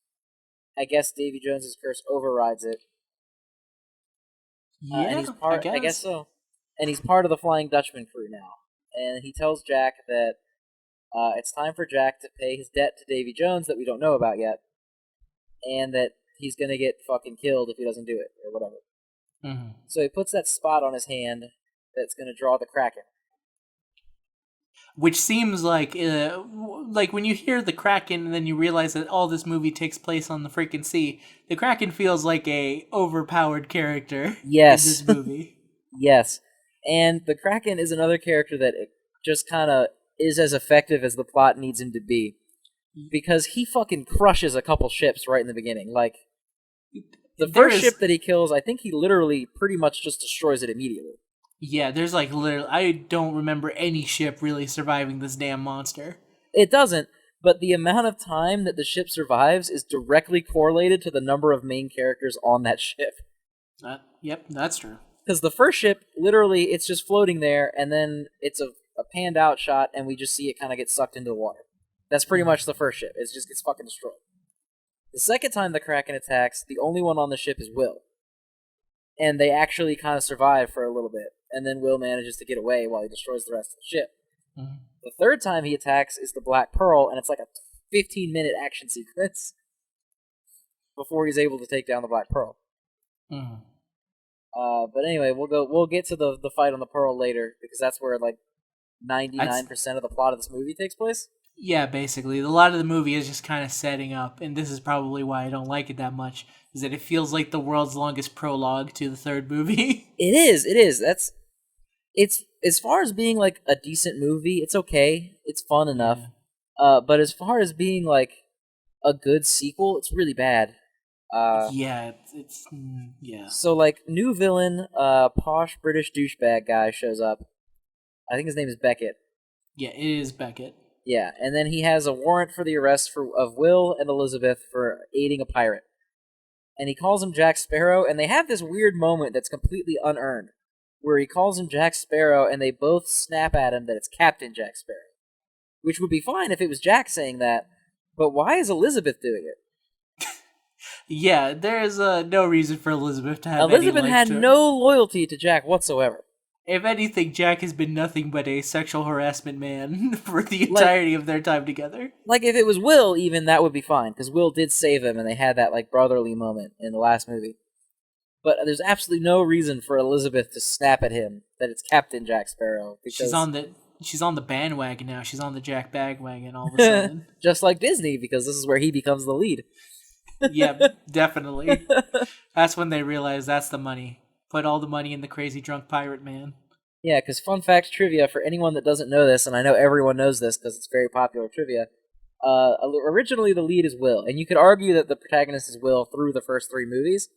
I guess Davy Jones's curse overrides it, and he's Yeah, I part. I guess guess. so, and he's part of the Flying Dutchman crew now. And he tells Jack that it's time for Jack to pay his debt to Davy Jones that we don't know about yet, and that he's gonna get fucking killed if he doesn't do it or whatever. Hmm. So he puts that spot on his hand that's gonna draw the Kraken. Which seems like when you hear the Kraken and then you realize that all this movie takes place on the freaking sea, the Kraken feels like a overpowered character in Yes, this movie. yes, and the Kraken is another character that just kind of is as effective as the plot needs him to be because he fucking crushes a couple ships right in the beginning. Like the There first is ship that he kills, I think he literally pretty much just destroys it immediately. Yeah, there's like literally I don't remember any ship really surviving this damn monster. It doesn't, but the amount of time that the ship survives is directly correlated to the number of main characters on that ship. Yep, that's true. Because the first ship, literally, it's just floating there, and then it's a panned out shot, and we just see it kind of get sucked into the water. That's pretty much the first ship. It just gets fucking destroyed. The second time the Kraken attacks, the only one on the ship is Will. And they actually kind of survive for a little bit, and then Will manages to get away while he destroys the rest of the ship. Mhm. The third time he attacks is the Black Pearl, and it's like a 15-minute action sequence before he's able to take down the Black Pearl. Mhm. But anyway, we'll get to the fight on the Pearl later because that's where like I'd 99% of the plot of this movie takes place. Yeah, basically. A lot of the movie is just kind of setting up, and this is probably why I don't like it that much, is that it feels like the world's longest prologue to the third movie. It is. It is. It's as far as being like a decent movie, it's okay. It's fun enough. Yeah. But as far as being like a good sequel, it's really bad. Yeah, yeah. So like new villain, posh British douchebag guy shows up. I think his name is Beckett. Yeah, it is Beckett. Yeah, and then he has a warrant for the arrest of Will and Elizabeth for aiding a pirate. And he calls him Jack Sparrow, and they have this weird moment that's completely unearned, where he calls him Jack Sparrow, and they both snap at him that it's Captain Jack Sparrow. Which would be fine if it was Jack saying that, but why is Elizabeth doing it? Yeah, there's no reason for Elizabeth to have any Elizabeth life had to her. no loyalty to Jack whatsoever. If anything, Jack has been nothing but a sexual harassment man for the Like, entirety of their time together. like if it was Will, even that would be fine, because Will did save him, and they had that like brotherly moment in the last movie. But there's absolutely no reason for Elizabeth to snap at him that it's Captain Jack Sparrow, She's because on the she's on the bandwagon now. She's on the Jack Bagwagon all of a sudden. just like Disney, because this is where he becomes the lead. Yeah, definitely. That's when they realize that's the money. Put all the money in the crazy drunk pirate man. Yeah, because fun fact trivia for anyone that doesn't know this, and I know everyone knows this because it's very popular trivia. Originally, the lead is Will, and you could argue that the protagonist is Will through the first three movies,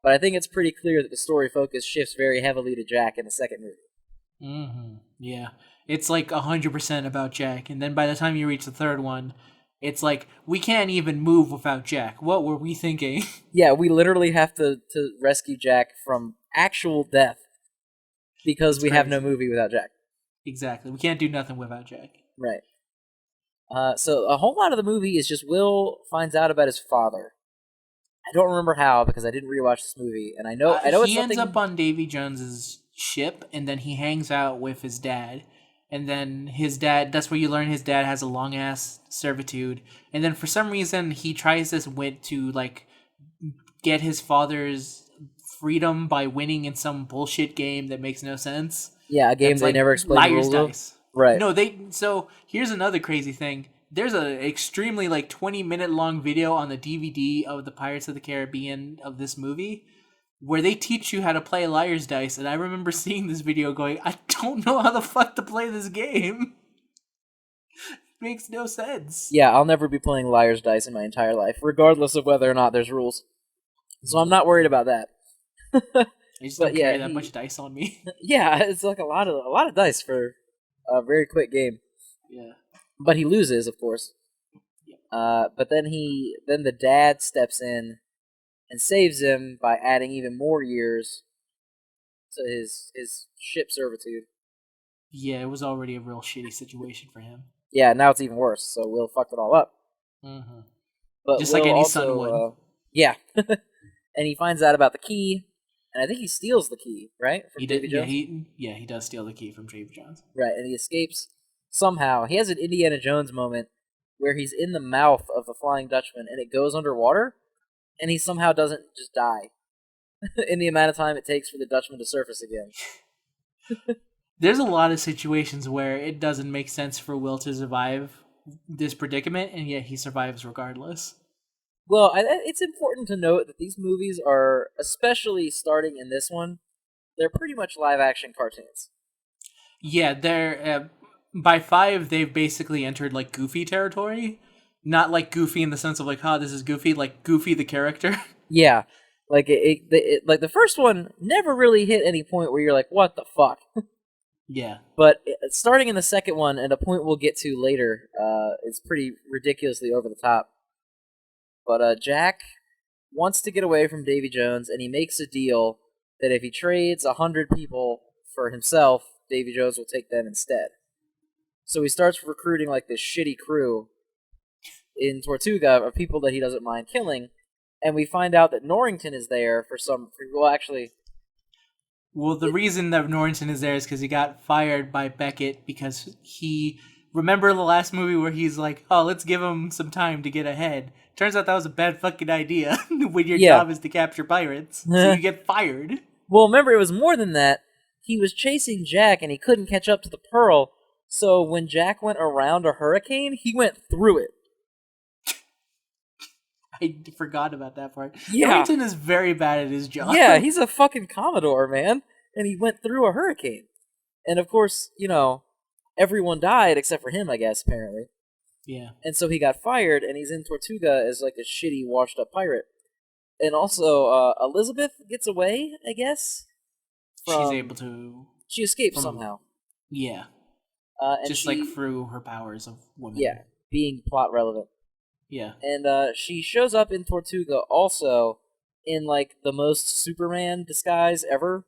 but I think it's pretty clear that the story focus shifts very heavily to Jack in the second movie. Yeah, it's like 100% about Jack, and then by the time you reach the third one, it's like we can't even move without Jack. What were we thinking? Yeah, we literally have to rescue Jack from actual death because It's we have no crazy. movie without Jack. Exactly. We can't do nothing without Jack. Right. So a whole lot of the movie is just Will finds out about his father. I don't remember how because I didn't rewatch this movie, and I know it's He ends up something. on Davy Jones's ship, and then he hangs out with his dad. And then his dad, that's where you learn his dad has a long ass servitude. And then for some reason, he tries this wit to, like, get his father's freedom by winning in some bullshit game that makes no sense. Yeah, a game That's they like never explained the liar's rules of. dice. Right. No, so here's another crazy thing. There's a extremely like 20-minute long video on the DVD of the Pirates of the Caribbean of this movie where they teach you how to play liar's dice, and I remember seeing this video going, I don't know how the fuck to play this game. It makes no sense. Yeah, I'll never be playing liar's dice in my entire life, regardless of whether or not there's rules. So I'm not worried about that. I just But don't yeah, carry that much dice on me. yeah, it's like a lot of dice for a very quick game. Yeah. But he loses, of course. Yep. But then the dad steps in and saves him by adding even more years to his ship servitude. Yeah, it was already a real shitty situation for him. Yeah, now it's even worse. So Will fucked it all up. Hmm. But Just like Will any son would. also, yeah, and he finds out about the key, and I think he steals the key, right, from He did. Davy Jones. He does steal the key from Davy Jones. Right, and he escapes somehow. He has an Indiana Jones moment where he's in the mouth of the Flying Dutchman, and it goes underwater, and he somehow doesn't just die in the amount of time it takes for the Dutchman to surface again. There's a lot of situations where it doesn't make sense for Will to survive this predicament, and yet he survives regardless. Well, it's important to note that these movies are, especially starting in this one, they're pretty much live action cartoons. Yeah, they're by five they've basically entered like Goofy territory, not like Goofy in the sense of like, oh, this is Goofy, like Goofy the character. Yeah, like like the first one never really hit any point where you're like, what the fuck? Yeah, But starting in the second one, and a point we'll get to later, is pretty ridiculously over the top. But Jack wants to get away from Davy Jones, and he makes a deal that if he trades 100 people for himself, Davy Jones will take them instead. So he starts recruiting like this shitty crew in Tortuga of people that he doesn't mind killing, and we find out that Norrington is there for some. Well, actually, well, the reason that Norrington is there is because he got fired by Beckett because he remember the last movie where he's like, "Oh, let's give him some time to get ahead." Turns out that was a bad fucking idea when your yeah. job is to capture pirates, so you get fired. Well, remember, it was more than that. He was chasing Jack, and he couldn't catch up to the Pearl. So when Jack went around a hurricane, he went through it. I forgot about that part. Yeah, Norrington is very bad at his job. yeah, he's a fucking Commodore, man, and he went through a hurricane. And of course, everyone died except for him, I guess, apparently. Yeah. And so he got fired, and he's in Tortuga as like a shitty, washed-up pirate. And also, Elizabeth gets away, I guess. She's able to She escapes from somehow. yeah, And just like through her powers of women. yeah, being plot relevant. Yeah. And she shows up in Tortuga also in like the most Superman disguise ever,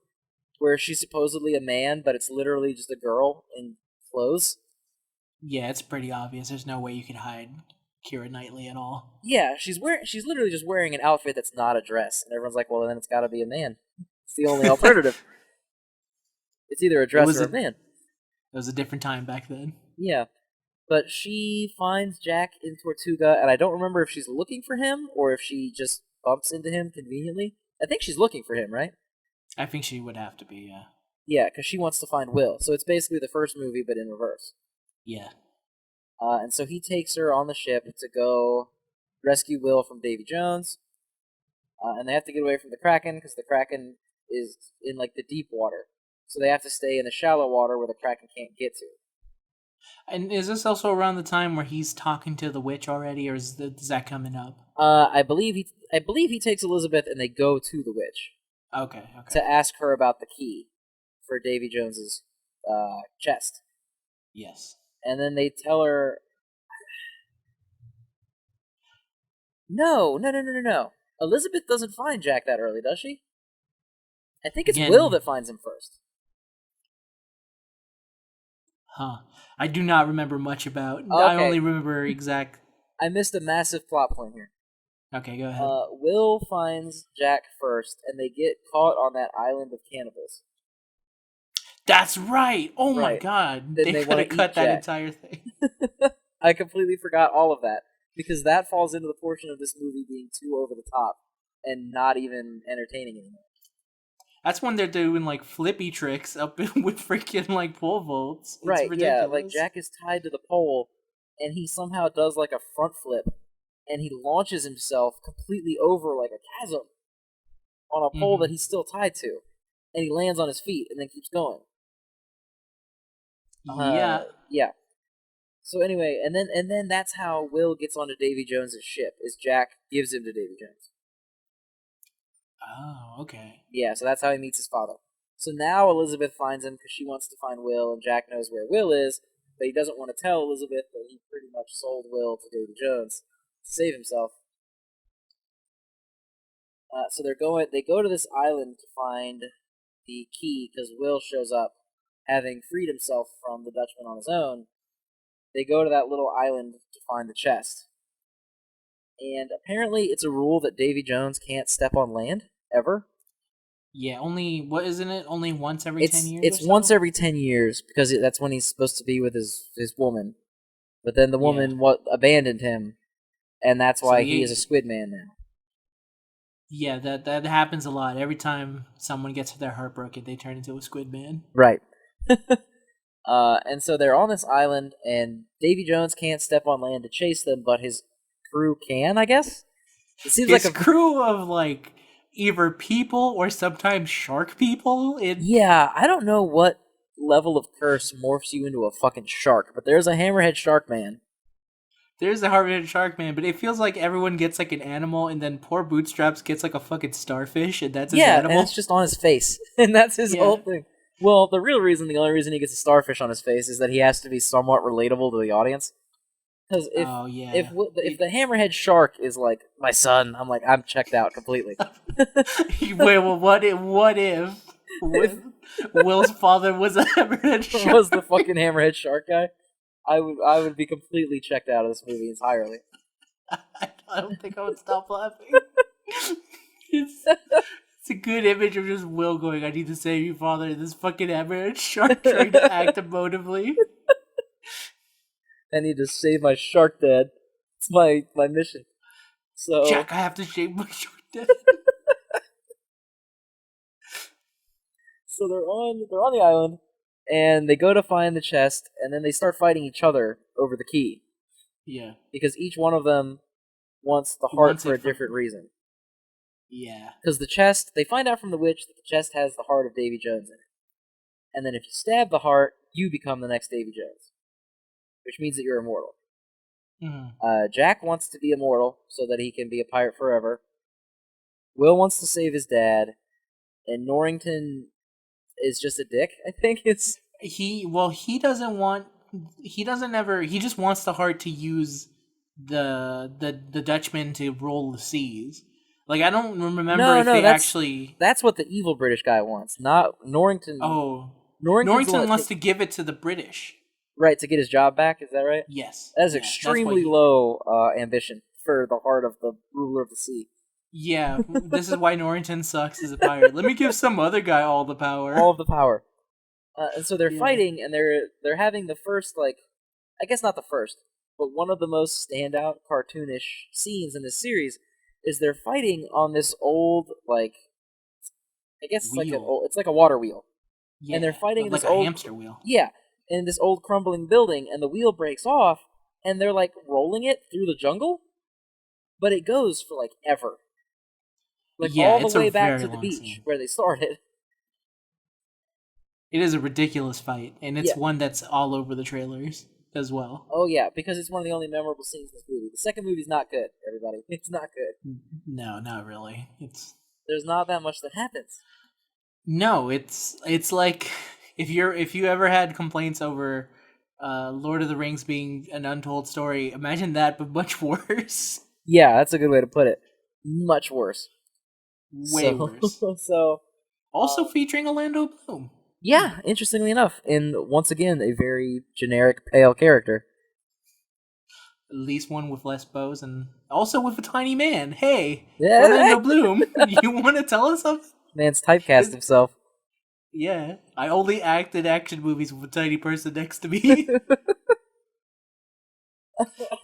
where she's supposedly a man, but it's literally just a girl in clothes. Yeah, it's pretty obvious. There's no way you could hide Keira Knightley at all. Yeah, she's literally just wearing an outfit that's not a dress, and everyone's like, well, then it's got to be a man. It's the only alternative. It's either a dress or a man. It was a different time back then. Yeah. But she finds Jack in Tortuga, and I don't remember if she's looking for him or if she just bumps into him conveniently. I think she's looking for him, right? I think she would have to be, yeah. Yeah, because she wants to find Will. So it's basically the first movie, but in reverse. Yeah. And so he takes her on the ship to go rescue Will from Davy Jones. And they have to get away from the Kraken, because the Kraken is in, like, the deep water. So they have to stay in the shallow water where the Kraken can't get to. And is this also around the time where he's talking to the witch already, or is that coming up? I believe he takes Elizabeth and they go to the witch. Okay. To ask her about the key for Davy Jones's chest. Yes. And then they tell her, no. Elizabeth doesn't find Jack that early, does she? I think it's Will that finds him first. Huh. I do not remember much about. Okay. I only remember exact. I missed a massive plot point here. Okay, go ahead. Will finds Jack first, and they get caught on that island of cannibals. That's right. Oh my Right. god, Then they could have cut that entire thing. I completely forgot all of that because that falls into the portion of this movie being too over the top and not even entertaining anymore. That's when they're doing like flippy tricks up with freaking like pole vaults. It's Right, ridiculous. yeah, like Jack is tied to the pole and he somehow does like a front flip and he launches himself completely over like a chasm on a pole that he's still tied to. And he lands on his feet and then keeps going. Yeah. So anyway, and then that's how Will gets onto Davy Jones's ship, is Jack gives him to Davy Jones. Oh, okay. Yeah, so that's how he meets his father. So now Elizabeth finds him because she wants to find Will, and Jack knows where Will is, but he doesn't want to tell Elizabeth that he pretty much sold Will to Davy Jones to save himself. So they go to this island to find the key because Will shows up, having freed himself from the Dutchman on his own. They go to that little island to find the chest. And apparently it's a rule that Davy Jones can't step on land, ever. Yeah, only what isn't it? Only once every 10 years. It's or so? once every 10 years because that's when he's supposed to be with his woman. But then the woman abandoned him, and that's why he is a squid man now. Yeah, that happens a lot. Every time someone gets their heart broken, they turn into a squid man. Right. And so they're on this island, and Davy Jones can't step on land to chase them, but his crew can, I guess? It seems his like a crew of, like, either people or sometimes shark people. Yeah, I don't know what level of curse morphs you into a fucking shark, but there's a hammerhead shark man. There's a hammerhead shark man, but it feels like everyone gets like an animal, and then poor Bootstraps gets like a fucking starfish, and that's his animal. Yeah, and it's just on his face, and that's his whole thing. Well, the only reason he gets a starfish on his face is that he has to be somewhat relatable to the audience. Because if the hammerhead shark is like my son, I'm like, I'm checked out completely. Wait, well, what if Will's father was a hammerhead shark? Was the fucking hammerhead shark guy? I would be completely checked out of this movie entirely. I don't think I would stop laughing. It's a good image of just Will going, I need to save you, father, and this fucking hammerhead shark trying to act emotively. I need to save my shark dad. It's my mission. So Jack, I have to save my shark dad. So they're on the island, and they go to find the chest, and then they start fighting each other over the key. Yeah. Because each one of them wants the heart for a different reason. Yeah. Because the chest, they find out from the witch that the chest has the heart of Davy Jones in it. And then if you stab the heart, you become the next Davy Jones. Which means that you're immortal. Mm-hmm. Jack wants to be immortal so that he can be a pirate forever. Will wants to save his dad. And Norrington is just a dick, I think. He just wants the heart to use the Dutchman to roll the seas. Like, I don't remember that's what the evil British guy wants, not Norrington. Oh, Norrington wants to give it to the British. Right, to get his job back, is that right? Yes. That is extremely low ambition for the heart of the ruler of the sea. Yeah, this is why Norrington sucks as a pirate. Let me give some other guy all the power. All of the power. And so they're fighting, and they're having the first, like, I guess not the first, but one of the most standout cartoonish scenes in this series is they're fighting on this old, like, I guess it's like a water wheel. Yeah, and they're fighting like this a old hamster wheel. Yeah, in this old crumbling building, and the wheel breaks off, and they're like rolling it through the jungle, but it goes for like ever, like all the way back to the beach where they started. It is a ridiculous fight, and it's one that's all over the trailers as well. Oh yeah, because it's one of the only memorable scenes in this movie. The second movie's not good, everybody. It's not good. No, not really. There's not that much that happens. No, it's like if you ever had complaints over Lord of the Rings being an untold story, imagine that, but much worse. Yeah, that's a good way to put it. Much worse. Way worse. So, also featuring Orlando Bloom. Yeah, interestingly enough, and once again, a very generic pale character. At least one with less bows, and also with a tiny man. Hey, yeah, Orlando Bloom, you want to tell us something? Man's typecast himself. Yeah, I only act in action movies with a tiny person next to me.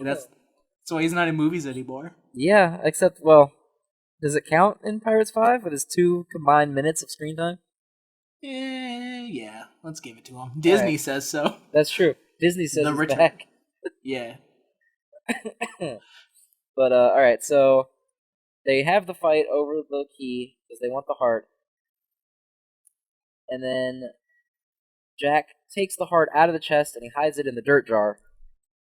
That's why he's not in movies anymore. Yeah, except, well, does it count in Pirates 5 with his 2 combined minutes of screen time? Yeah, let's give it to him. Disney says so. That's true. Disney says he's back. Yeah. But, alright, so they have the fight over the key because they want the heart. And then Jack takes the heart out of the chest and he hides it in the dirt jar.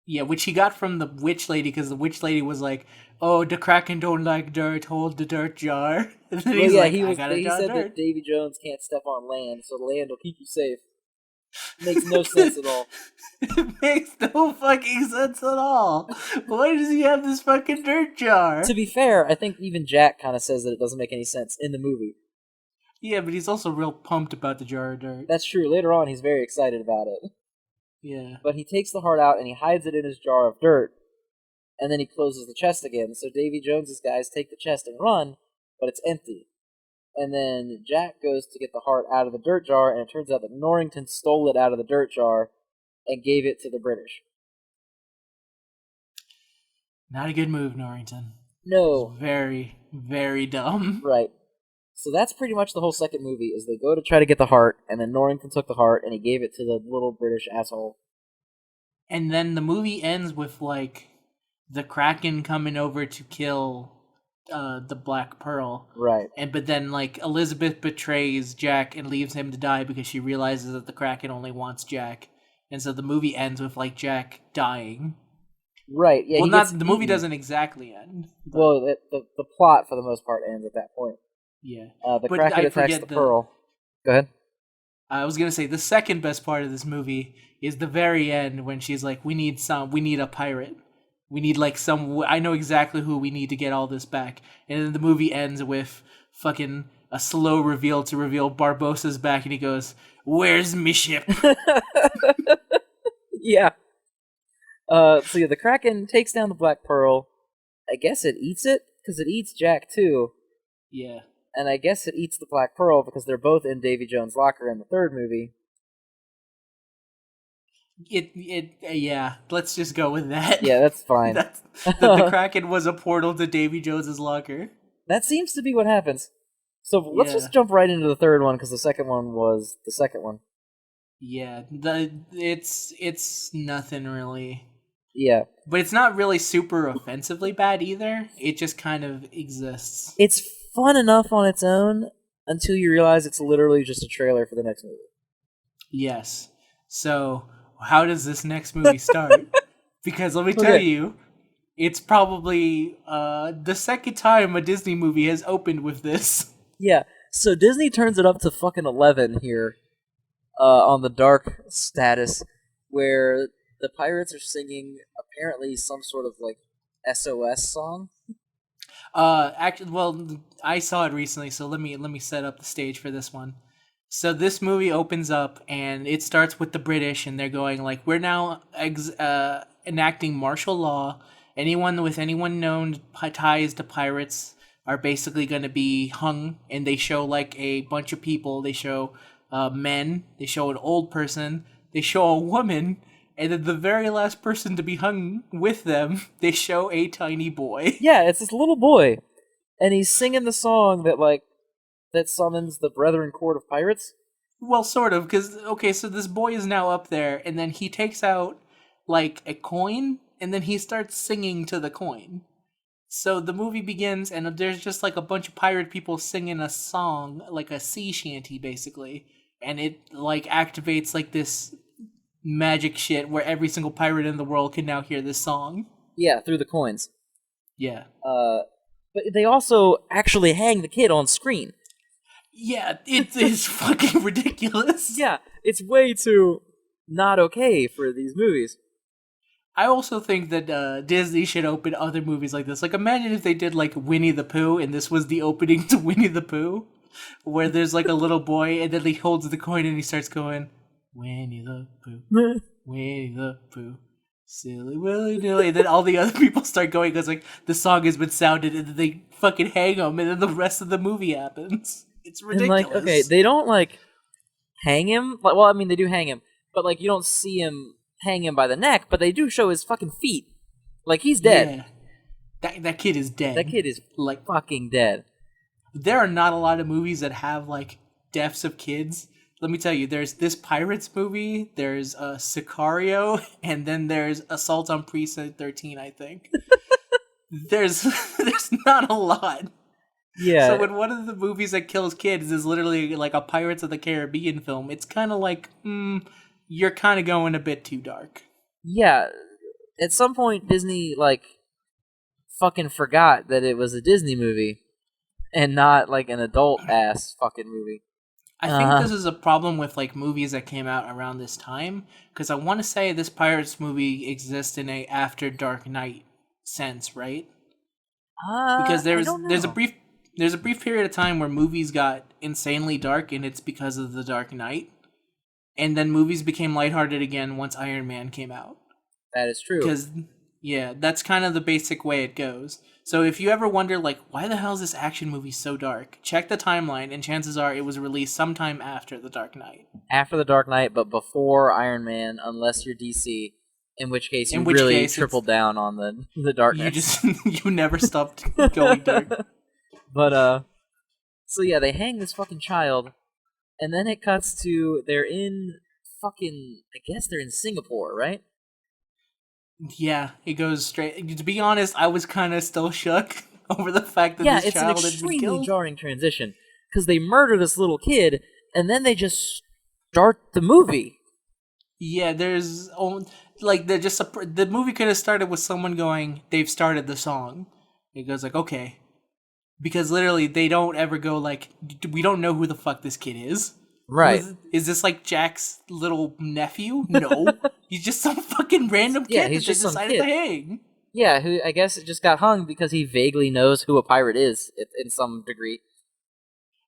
Yeah, which he got from the witch lady, because the witch lady was like, "Oh, the Kraken don't like dirt. Hold the dirt jar." And then he said that Davy Jones can't step on land, so the land will keep you safe. Makes no sense at all. It makes no fucking sense at all. Why does he have this fucking dirt To jar? be fair, I think even Jack kind of says that it doesn't make any sense in the movie. Yeah, but he's also real pumped about the jar of dirt. That's true. Later on, he's very excited about it. Yeah. But he takes the heart out and he hides it in his jar of dirt, and then he closes the chest again. So Davy Jones's guys take the chest and run, but it's empty. And then Jack goes to get the heart out of the dirt jar, and it turns out that Norrington stole it out of the dirt jar and gave it to the British. Not a good move, Norrington. No. Very, very dumb. Right. So that's pretty much the whole second movie, is they go to try to get the heart, and then Norrington took the heart, and he gave it to the little British asshole. And then the movie ends with, like, the Kraken coming over to kill the Black Pearl. Right. But then, like, Elizabeth betrays Jack and leaves him to die because she realizes that the Kraken only wants Jack. And so the movie ends with, like, Jack dying. Right, yeah. Well, the movie doesn't exactly end. But... Well, the plot, for the most part, ends at that point. Yeah. The Kraken attacks the Pearl. Go ahead. I was gonna say, the second best part of this movie is the very end when she's like, we need a pirate. We need, like, I know exactly who we need to get all this back. And then the movie ends with fucking a slow reveal to reveal Barbossa's back, and he goes, "Where's me ship?" Yeah. So yeah, the Kraken takes down the Black Pearl. I guess it eats it, because it eats Jack too. Yeah. And I guess it eats the Black Pearl because they're both in Davy Jones' locker in the third movie. Yeah, let's just go with that. Yeah, that's fine. The Kraken was a portal to Davy Jones's locker. That seems to be what happens. So let's just jump right into the third one, because the second one was the second one. Yeah, it's nothing really. Yeah. But it's not really super offensively bad either. It just kind of exists. It's fun enough on its own until you realize it's literally just a trailer for the next movie. Yes. So, how does this next movie start? Because let me tell you, it's probably the second time a Disney movie has opened with this. Yeah. So Disney turns it up to fucking 11 here on the dark status, where the pirates are singing apparently some sort of, like, SOS song. Actually, well, I saw it recently, so let me set up the stage for this one. So this movie opens up, and it starts with the British, and they're going, like, we're now enacting martial law. Anyone known ties to pirates are basically going to be hung, and they show, like, a bunch of people. They show men, they show an old person, they show a woman, and then the very last person to be hung with them, they show a tiny boy. Yeah, it's this little boy, and he's singing the song that summons the Brethren Court of Pirates. Well, sort of, because, okay, so this boy is now up there, and then he takes out, like, a coin, and then he starts singing to the coin. So the movie begins, and there's just, like, a bunch of pirate people singing a song, like a sea shanty, basically, and it, like, activates, like, this magic shit where every single pirate in the world can now hear this song. Yeah, through the coins. Yeah. But they also actually hang the kid on screen. Yeah, it is fucking ridiculous. Yeah, it's way too not okay for these movies. I also think that Disney should open other movies like this. Like, imagine if they did, like, Winnie the Pooh, and this was the opening to Winnie the Pooh, where there's, like, a little boy, and then he holds the coin, and he starts going, Winnie the Pooh, Winnie the Pooh, silly willy nilly, and then all the other people start going because, like, the song has been sounded, and then they fucking hang him, and then the rest of the movie happens. It's ridiculous. And, like, okay, they don't, like, hang him. Well, I mean, they do hang him, but, like, you don't see him hang him by the neck, but they do show his fucking feet. Like, he's dead. Yeah. That kid is dead. That kid is, like, fucking dead. There are not a lot of movies that have, like, deaths of kids. Let me tell you, there's this Pirates movie, there's Sicario, and then there's Assault on Precinct 13, I think. there's not a lot. Yeah. So when one of the movies that kills kids is literally like a Pirates of the Caribbean film, it's kind of like, you're kind of going a bit too dark. Yeah. At some point, Disney, like, fucking forgot that it was a Disney movie and not, like, an adult-ass fucking movie. I think this is a problem with like movies that came out around this time because I want to say this Pirates movie exists in a after Dark Knight sense, right? Because I don't know. there's a brief period of time where movies got insanely dark and it's because of the Dark Knight. And then movies became lighthearted again once Iron Man came out. That is true. Because yeah, that's kind of the basic way it goes. So if you ever wonder like why the hell is this action movie so dark? Check the timeline and chances are it was released sometime after The Dark Knight. After the Dark Knight, but before Iron Man, unless you're DC, in which case you In which really case tripled down on the you darkness. just you never stopped going dark. But so yeah, they hang this fucking child, and then it cuts to they're in fucking, I guess they're in Singapore, right? Yeah, it goes straight. To be honest, I was kind of still shook over the fact that Yeah, this it's an child had been extremely killed. jarring transition because they murder this little kid, and then they just start the movie. Yeah, like the movie could have started with someone going, "They've started the song." It goes like, okay, because literally they don't ever go like, "We don't know who the fuck this kid is." Right. Is this like Jack's little nephew? No, he's just some fucking random kid Yeah, that he's they just some decided kid. to hang. Yeah, who I guess it just got hung because he vaguely knows who a pirate is in some degree.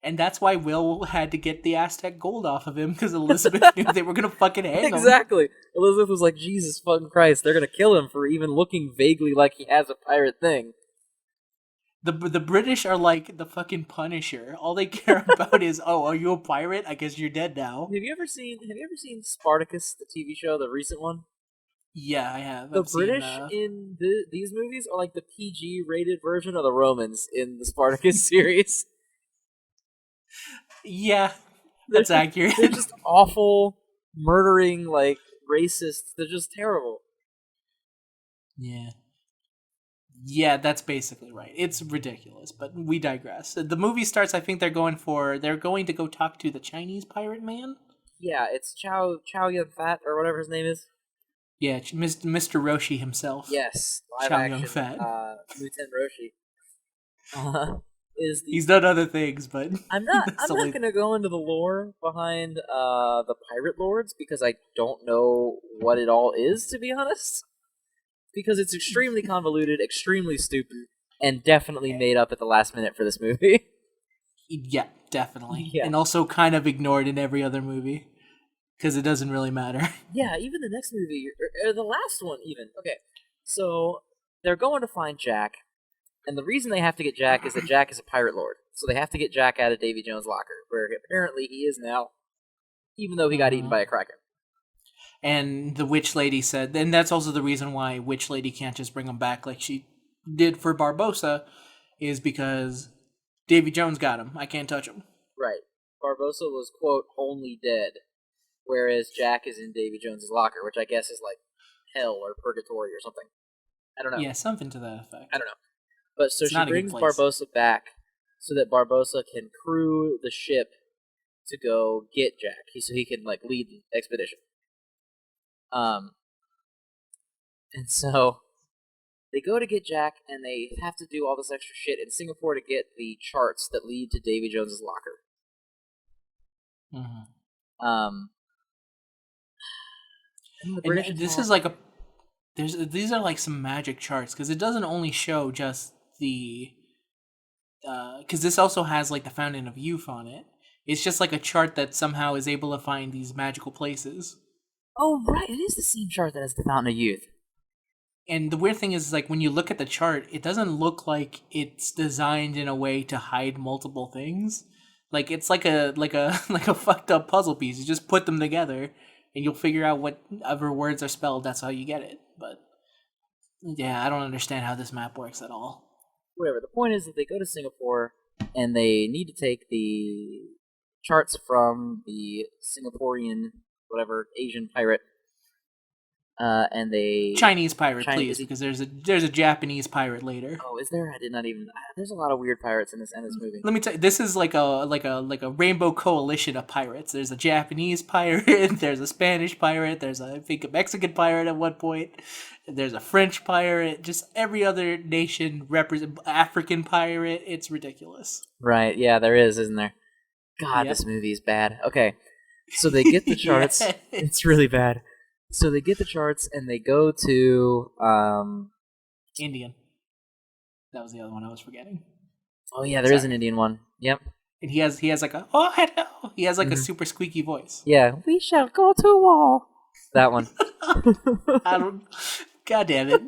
And that's why Will had to get the Aztec gold off of him because Elizabeth knew they were gonna fucking hang him. Exactly. Elizabeth was like, Jesus fucking Christ, they're gonna kill him for even looking vaguely like he has a pirate thing. The British are like the fucking Punisher. All they care about is, oh, are you a pirate? I guess you're dead now. Have you ever seen Spartacus, the TV show, the recent one? Yeah, I have. The I've seen. British in these movies are like the PG rated version of the Romans in the Spartacus series. Yeah, They're, that's accurate. they're just awful, murdering, like racists. They're just terrible. Yeah. Yeah, that's basically right. It's ridiculous, but we digress. The movie starts. I think they're going to go talk to the Chinese pirate man. Yeah, it's Chow Yun Fat or whatever his name is. Yeah, Mr. Roshi himself. Yes, live Chow action. Yun Fat. Lieutenant Roshi. Is the He's done other things, but I'm not only... gonna go into the lore behind the pirate lords because I don't know what it all is, to be honest. Because it's extremely convoluted, extremely stupid, and definitely made up at the last minute for this movie. Yeah, definitely. Yeah. And also kind of ignored in every other movie because it doesn't really matter. Yeah, even the next movie, or the last one, even. Okay, so they're going to find Jack, and the reason they have to get Jack is that Jack is a pirate lord. So they have to get Jack out of Davy Jones' locker, where apparently he is now, even though he got eaten by a kraken. And the witch lady said, and that's also the reason why witch lady can't just bring him back like she did for Barbossa, is because Davy Jones got him. I can't touch him. Right. Barbossa was, quote, only dead, whereas Jack is in Davy Jones' locker, which I guess is like hell or purgatory or something. I don't know. Yeah, something to that effect. I don't know. But so It's she brings Barbossa back so that Barbossa can crew the ship to go get Jack, so he can like lead the expedition. And so they go to get Jack, and they have to do all this extra shit in Singapore to get the charts that lead to Davy Jones's locker. Mm-hmm. And this is like these are like some magic charts because it doesn't only show just the because this also has like the Fountain of Youth on it. It's just like a chart that somehow is able to find these magical places. Oh, right. It is the same chart that has the Fountain of Youth. And the weird thing is, like, when you look at the chart, it doesn't look like it's designed in a way to hide multiple things. Like, it's like a like a fucked up puzzle piece. You just put them together, and you'll figure out whatever words are spelled. That's how you get it. But yeah, I don't understand how this map works at all. Whatever. The point is that they go to Singapore, and they need to take the charts from the Singaporean, whatever, Asian pirate, and they Chinese pirate, please, because there's a Japanese pirate later. Oh, is there? I did not even. There's a lot of weird pirates in this movie. Let me tell you, this is like a rainbow coalition of pirates. There's a Japanese pirate, there's a Spanish pirate, there's I think a Mexican pirate at one point, there's a French pirate, just every other nation represent African pirate. It's ridiculous. Right? Yeah, there is, isn't there? God, Yep. this movie is bad. Okay, so they get the charts. Yeah. It's really bad. So they get the charts and they go to Indian. That was the other one I was forgetting. oh yeah, there is an Sorry. Indian one. Yep. And he has like a oh hello. He has like a Hmm. super squeaky voice. Yeah, we shall go to war. That one. I don't. God damn it!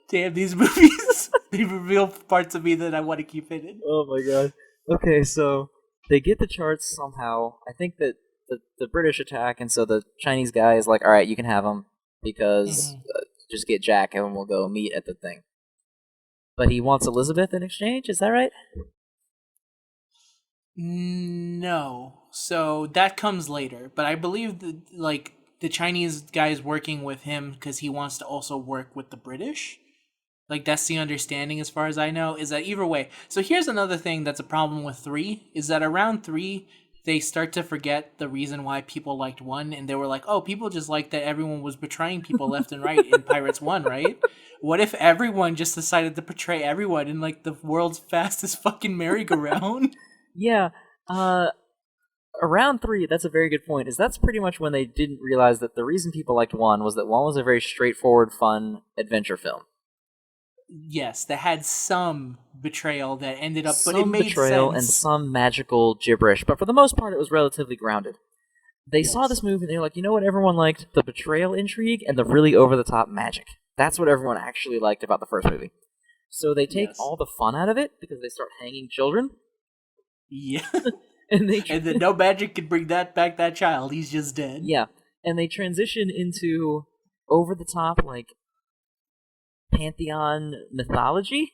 Damn these movies. They reveal parts of me that I want to keep hidden. Oh my god. Okay, so they get the charts somehow. I think that the British attack, and so the Chinese guy is like, "All right, you can have them because Mhm. just get Jack, and we'll go meet at the thing." But he wants Elizabeth in exchange. Is that right? No. So that comes later, but I believe that like the Chinese guy is working with him because he wants to also work with the British. Like that's the understanding as far as I know, is that either way. So here's another thing that's a problem with 3 is that around 3 they start to forget the reason why people liked 1 and they were like, "Oh, people just liked that everyone was betraying people left and right in Pirates 1, right? What if everyone just decided to betray everyone in like the world's fastest fucking merry-go-round?" Yeah. Uh, around 3, that's a very good point. Is that's pretty much when they didn't realize that the reason people liked 1 was that 1 was a very straightforward, fun adventure film. Yes, that had some betrayal that ended up, but it Some made betrayal and sense. some magical gibberish, but for the most part, it was relatively grounded. They saw Yes. this movie and they were like, you know what everyone liked? The betrayal intrigue and the really over the top magic. That's what everyone actually liked about the first movie. So they take Yes. all the fun out of it because they start hanging children, Yeah. and they And then no magic can bring that child. He's just dead. yeah, and they transition into over the top like pantheon mythology.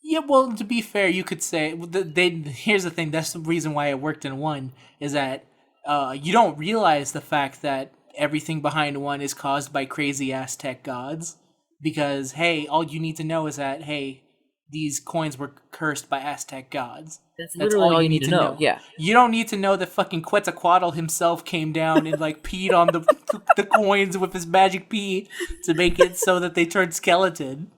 Yeah, well, to be fair, you could say here's the thing. That's the reason why it worked in 1 is that you don't realize the fact that everything behind 1 is caused by crazy Aztec gods. Because hey, all you need to know is that hey, these coins were cursed by Aztec gods. That's That's literally all all you you need need to to know. know. Yeah, You don't need to know that fucking Quetzalcoatl himself came down and like peed on the coins with his magic pee to make it so that they turned skeleton.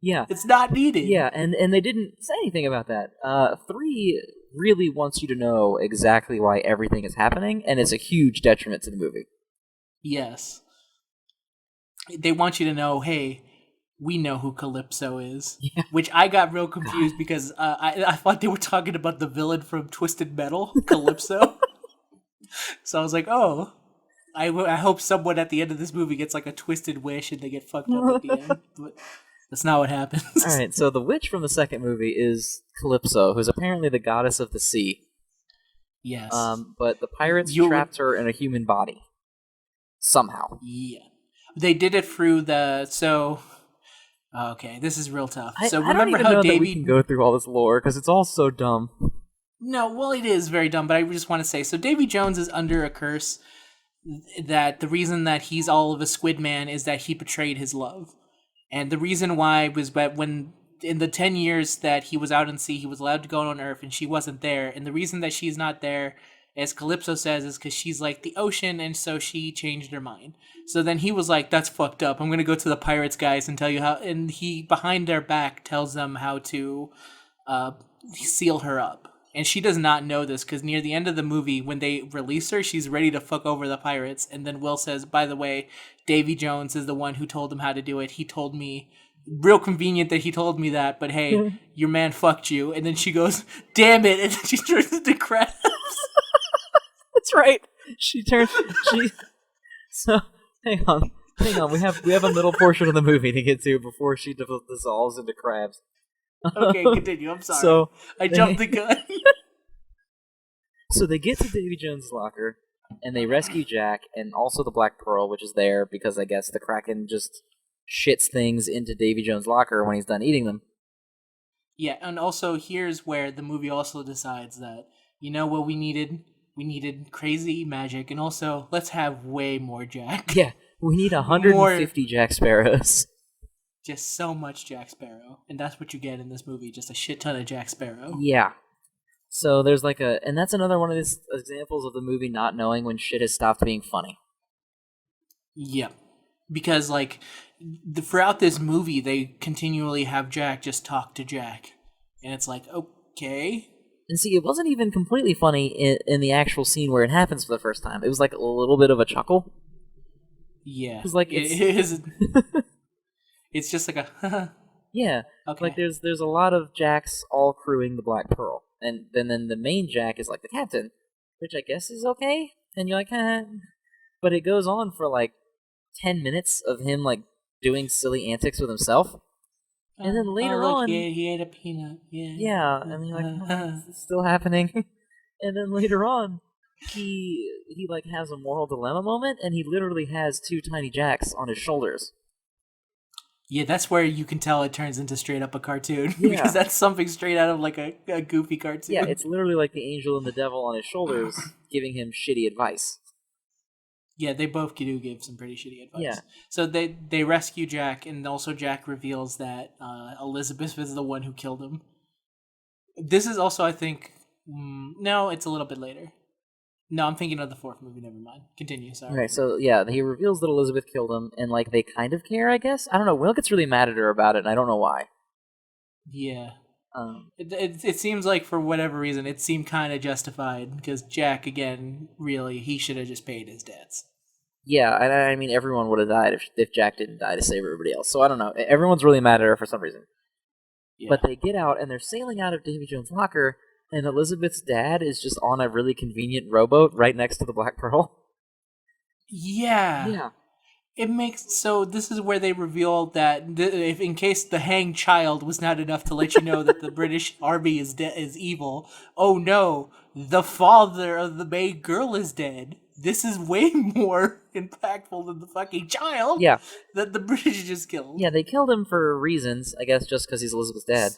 yeah, It's not needed. yeah, and they didn't say anything about that. 3 really wants you to know exactly why everything is happening, and it's a huge detriment to the movie. Yes. They want you to know, hey, we know who Calypso is. Yeah. Which I got real God. confused because I thought they were talking about the villain from Twisted Metal, Calypso. So I was like, oh, I hope someone at the end of this movie gets like a twisted wish and they get fucked up at the end. But that's not what happens. All right, so the witch from the second movie is Calypso, who's apparently the goddess of the sea. Yes. But the pirates You would. trapped her in a human body somehow. Yeah. They did it through the. So. Okay, this is real tough. So I don't remember even how know that we can Davy. go through all this lore because it's all so dumb. No, well, it is very dumb, but I just want to say so Davy Jones is under a curse that the reason that he's all of a squid man is that he betrayed his love. And the reason why was that when in the 10 years that he was out in sea, he was allowed to go on Earth and she wasn't there. And the reason that she's not there, as Calypso says, is because she's like the ocean and so she changed her mind. So then he was like, that's fucked up. I'm going to go to the pirates guys and tell you how. And he, behind their back, tells them how to uh, seal her up. And she does not know this because near the end of the movie, when they release her, she's ready to fuck over the pirates. And then Will says, by the way, Davy Jones is the one who told him how to do it. He told me, real convenient that he told me that, but hey, your man fucked you. And then she goes, damn it. And then she turns into crabs. That's right. She turned. She. So hang on. We have a middle portion of the movie to get to before she dissolves into crabs. Okay, continue. I'm sorry. So I jumped the gun. So they get to Davy Jones' locker, and they rescue Jack, and also the Black Pearl, which is there because I guess the Kraken just shits things into Davy Jones' locker when he's done eating them. Yeah, and also here's where the movie also decides that, you know what we needed? We needed crazy magic, and also, let's have way more Jack. Yeah, we need 150 Jack Sparrows. Just so much Jack Sparrow. And that's what you get in this movie, just a shit ton of Jack Sparrow. Yeah. So there's like and that's another one of these examples of the movie not knowing when shit has stopped being funny. Yep. Because, like, throughout this movie, they continually have Jack just talk to Jack. And it's like, okay. And see, it wasn't even completely funny in the actual scene where it happens for the first time. It was like a little bit of a chuckle. Yeah, Because like it is. It's just like a yeah, like okay. there's a lot of Jacks all crewing the Black Pearl, and then the main Jack is like the captain, which I guess is okay. And you're like, but it goes on for like 10 minutes of him like doing silly antics with himself, and then Oh later look, on, he ate a peanut. Yeah. yeah, and you're like, this is still happening. And then later on, he like has a moral dilemma moment, and he literally has two tiny Jacks on his shoulders. Yeah, that's where you can tell it turns into straight up a cartoon because Yeah, that's something straight out of like a goofy yeah, cartoon. it's literally like the angel and the devil on his shoulders giving him shitty advice. Yeah, they both do give some pretty shitty Yeah, advice. So they rescue Jack, and also Jack reveals that Elizabeth is the one who killed him. This is also, I think, no, it's a little bit later. No, I'm thinking of the fourth movie. Never mind. Continue. Sorry. right. So yeah, he reveals that Elizabeth killed him, and like they kind of care, I guess. I don't know. Will gets really mad at her about it, and I don't know why. Yeah. Um, It seems like for whatever reason it seemed kind of justified because Jack again really he should have just paid his debts. yeah, and I mean everyone would have died if Jack didn't die to save everybody else. So I don't know. Everyone's really mad at her for some reason. Yeah. But they get out and they're sailing out of Davy Jones' locker, and Elizabeth's dad is just on a really convenient rowboat right next to the Black Pearl. Yeah. Yeah. It makes so. This is where they reveal that if, in case the hanged child was not enough to let you know that the British army is evil. Oh no, the father of the main girl is dead. This is way more impactful than the fucking child Yeah. that the British just killed. Yeah, they killed him for reasons, I guess, just because he's Elizabeth's dad.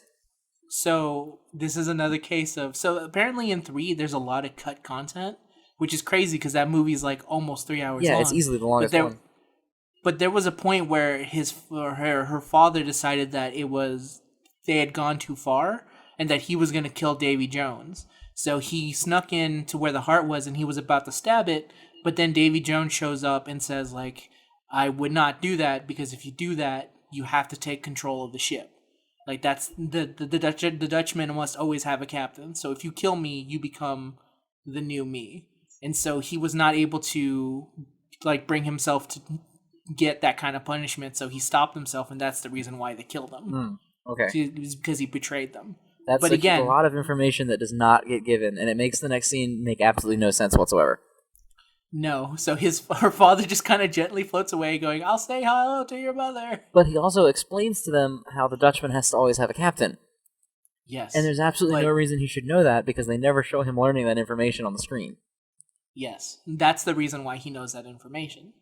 So this is another case of apparently in 3 there's a lot of cut content, which is crazy because that movie's like almost 3 hours Yeah, it's long. easily the But longest there one. but there was a point where her father decided that they had gone too far and that he was going to kill Davy Jones. So he snuck in to where the heart was and he was about to stab it, but then Davy Jones shows up and says like, I would not do that because if you do that, you have to take control of the ship. Like that's the Dutchman must always have a captain. So if you kill me, you become the new me. And so he was not able to like bring himself to get that kind of punishment, so he stopped himself, and that's the reason why they killed him. Okay. It was because he betrayed them. That's But like a again, lot of information that does not get given, and it makes the next scene make absolutely no sense whatsoever. no. So her father just kind of gently floats away, going, "I'll say hello to your mother." But he also explains to them how the Dutchman has to always have a captain. And Yes, there's absolutely no but reason he should know that because they never show him learning that information on the screen. yes, that's the reason why he knows that information.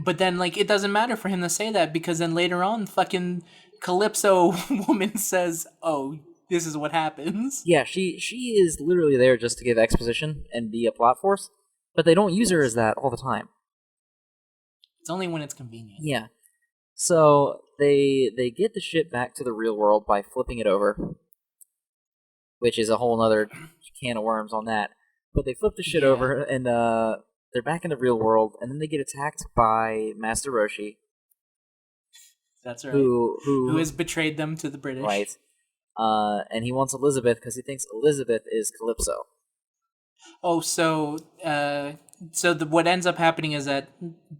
But then, like, it doesn't matter for him to say that because then later on, fucking Calypso woman says, "Oh, this is what happens." Yeah, she is literally there just to give exposition and be a plot force, but they don't use her Yes. as that all the time. It's only when it's convenient. Yeah. So they get the ship back to the real world by flipping it over, which is a whole other can of worms on that. But they flip the shit Yeah. over and they're back in the real world, and then they get attacked by Master Roshi, That's right. Who who has betrayed them to the British? right, and he wants Elizabeth because he thinks Elizabeth is Calypso. Oh, what ends up happening is that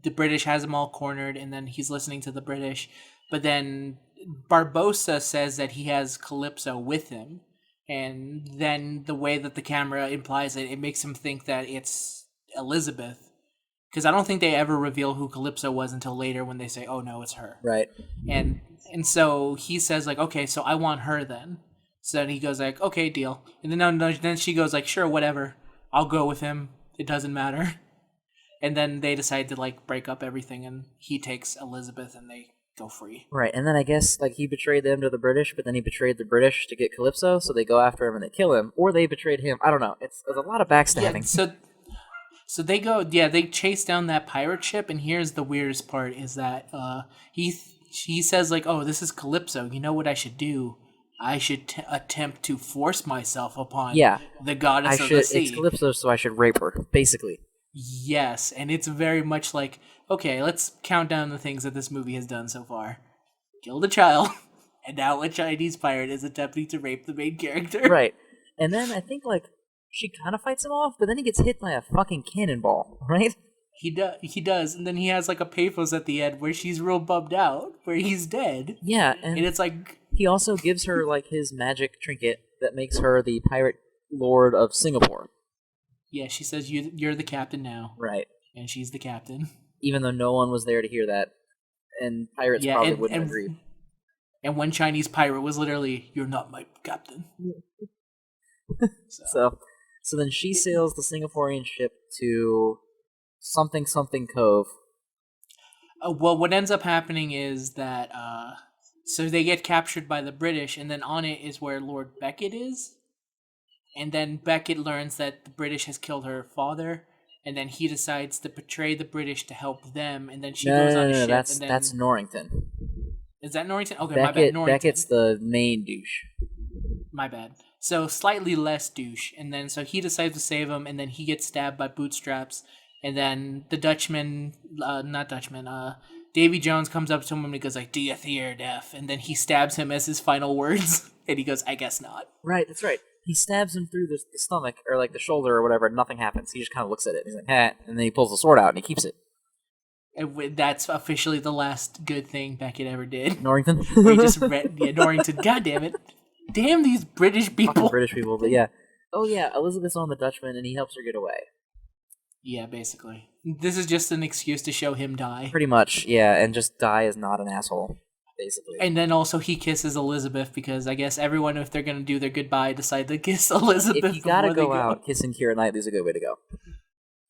the British has him all cornered, and then he's listening to the British. But then Barbossa says that he has Calypso with him, and then the way that the camera implies it, it makes him think that it's Elizabeth. Because I don't think they ever reveal who Calypso was until later when they say, "Oh no, it's her." Right. and and so he says like, okay, so I want her then. So then he goes like, okay, deal. And then then she goes like, sure, whatever, I'll go with him, it doesn't matter. And then they decide to like break up everything, and he takes Elizabeth and they go free. Right, and then I guess like he betrayed them to the British, but then he betrayed the British to get Calypso, so they go after him and they kill him, or they betrayed him. I don't know. There's a lot of Yeah, backstabbing. so they go, yeah, they chase down that pirate ship, and here's the weirdest part is that he says like, oh, this is Calypso, you know what I should do? I should attempt to force myself upon Yeah, the goddess I of the should. It's sea. Calypso, so I should rape her, basically. Yes, and it's very much like, okay, let's count down the things that this movie has done so far. Killed a child, and now a Chinese pirate is attempting to rape the main character. Right. And then I think like she kind of fights him off, but then he gets hit by a fucking cannonball, right? He does, and then he has like a pathos at the end where she's real bummed out, where he's dead, Yeah, and and it's like, he also gives her like his magic trinket that makes her the pirate lord of Singapore. yeah, she says you're the captain now, Right. and she's the captain. Even though no one was there to hear that, and pirates Yeah, probably wouldn't agree. and one Chinese pirate was literally, "You're not my captain." So, So then she sails the Singaporean ship to something something cove. well, what ends up happening is that so they get captured by the British, and then on it is where Lord Beckett is, and then Beckett learns that the British has killed her father, and then he decides to betray the British to help them, and then she goes on a ship, That's and then that's Norrington. is that Norrington? Okay, my bad, Norrington. Beckett's the main douche. My bad. So slightly less douche, and then so he decides to save him, and then he gets stabbed by bootstraps, and then the Dutchman, not Dutchman, Davy Jones comes up to him and he goes like, "Do you fear death?" And then he stabs him as his final words, and he goes, "I guess not." Right, that's right. He stabs him through the stomach or like the shoulder or whatever, and nothing happens. He just kind of looks at it. He's like, "Eh," and then he pulls the sword out and he keeps it. And that's officially the last good thing Beckett ever did. Norrington. Where he just read, yeah, Norrington. God damn it! Damn these British people. Fucking British people, but yeah. Oh yeah, Elizabeth's on the Dutchman, and he helps her get away. Yeah, basically. This is just an excuse to show him die. Pretty much, yeah, and just die is not an asshole, basically. And then also he kisses Elizabeth because I guess everyone, if they're gonna do their goodbye, decide to kiss Elizabeth. If you gotta before they go out, kissing Keira Knightley's a good way to go.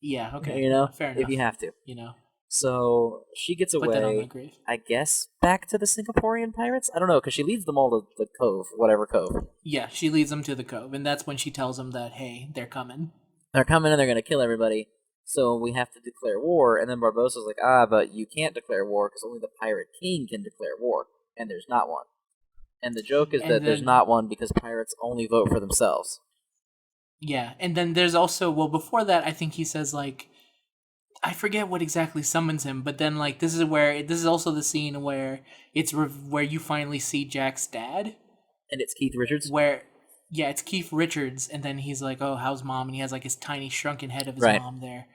Yeah, okay. You know, fair enough. if you have to. You know, So she gets put that on my away, grave. I guess, back to the Singaporean pirates? I don't know, because she leads them all to the cove, whatever cove. Yeah, she leads them to the cove, and that's when she tells them that, hey, they're coming. They're coming and they're going to kill everybody, so we have to declare war. And then Barbossa's like, but you can't declare war because only the pirate king can declare war, and there's not one. And the joke is that there's not one because pirates only vote for themselves. Yeah, and then there's also, well, before that, I think he says, like, I forget what exactly summons him, but then, like, this is also the scene where where you finally see Jack's dad. And it's Keith Richards? Yeah, it's Keith Richards, and then he's like, "Oh, how's mom?" And he has like his tiny shrunken head of his mom there.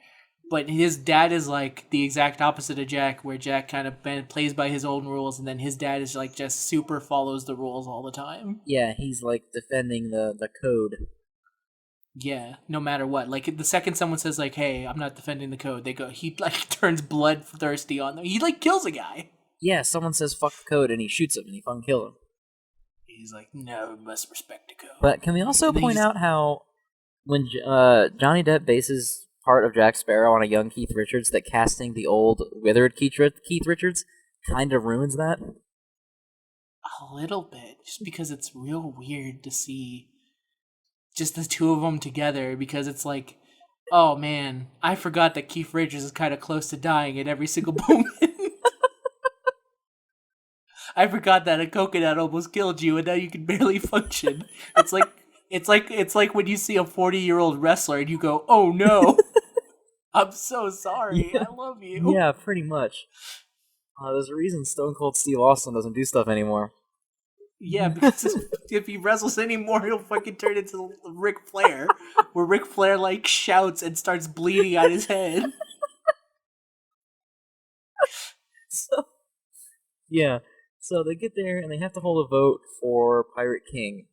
But his dad is like the exact opposite of Jack, where Jack kind of plays by his own rules, and then his dad is like just super follows the rules all the time. Yeah, he's like defending the code. Yeah, no matter what. Like the second someone says like, "Hey, I'm not defending the code," he like turns bloodthirsty on them. He like kills a guy. Yeah, someone says fuck the code and he shoots him and he fucking kills him. He's like, "No, we must respect the code." But can we also point out how when Johnny Depp bases part of Jack Sparrow on a young Keith Richards, that casting the old withered Keith Richards kind of ruins that? A little bit, just because it's real weird to see just the two of them together, because it's like, oh man, I forgot that Keith Richards is kind of close to dying at every single moment. I forgot that a coconut almost killed you and now you can barely function. It's like when you see a 40-year-old wrestler and you go, "Oh no. I'm so sorry. Yeah. I love you." Yeah, pretty much. There's a reason Stone Cold Steve Austin doesn't do stuff anymore. Yeah, because if he wrestles anymore, he'll fucking turn into Ric Flair, where Ric Flair like shouts and starts bleeding out his head. So they get there and they have to hold a vote for Pirate King.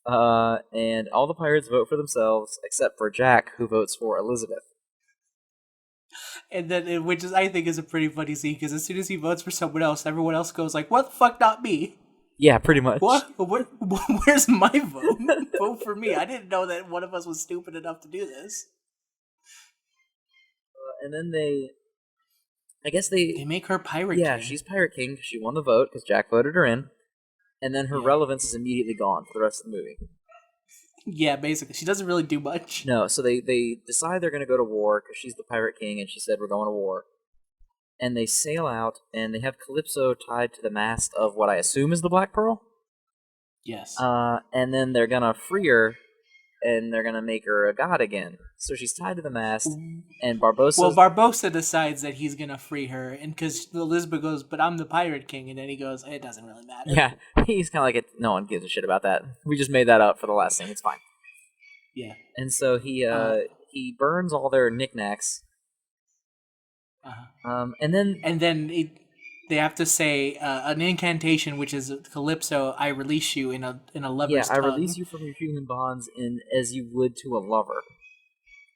And all the pirates vote for themselves except for Jack, who votes for Elizabeth. And then, which is I think is a pretty funny scene, because as soon as he votes for someone else, everyone else goes like, "What the fuck, not me?" Yeah, pretty much. What? Where's my vote? Vote for me. I didn't know that one of us was stupid enough to do this. And then they make her pirate king. Yeah, she's Pirate King because she won the vote because Jack voted her in. And then her relevance is immediately gone for the rest of the movie. Yeah, basically. She doesn't really do much. No, so they decide they're going to go to war because she's the Pirate King and she said we're going to war. And they sail out and they have Calypso tied to the mast of what I assume is the Black Pearl. Yes. And then they're going to free her and they're gonna make her a god again. So she's tied to the mast, and Barbosa. Well, Barbosa decides that he's gonna free her, and because Elizabeth goes, "But I'm the Pirate King," and then he goes, "It doesn't really matter." Yeah, he's kind of like, no one gives a shit about that. We just made that up for the last thing. It's fine. Yeah. And so he burns all their knickknacks. And then they have to say an incantation, which is Calypso, "I release you" in a lover's I tongue. release you from your human bonds as you would to a lover.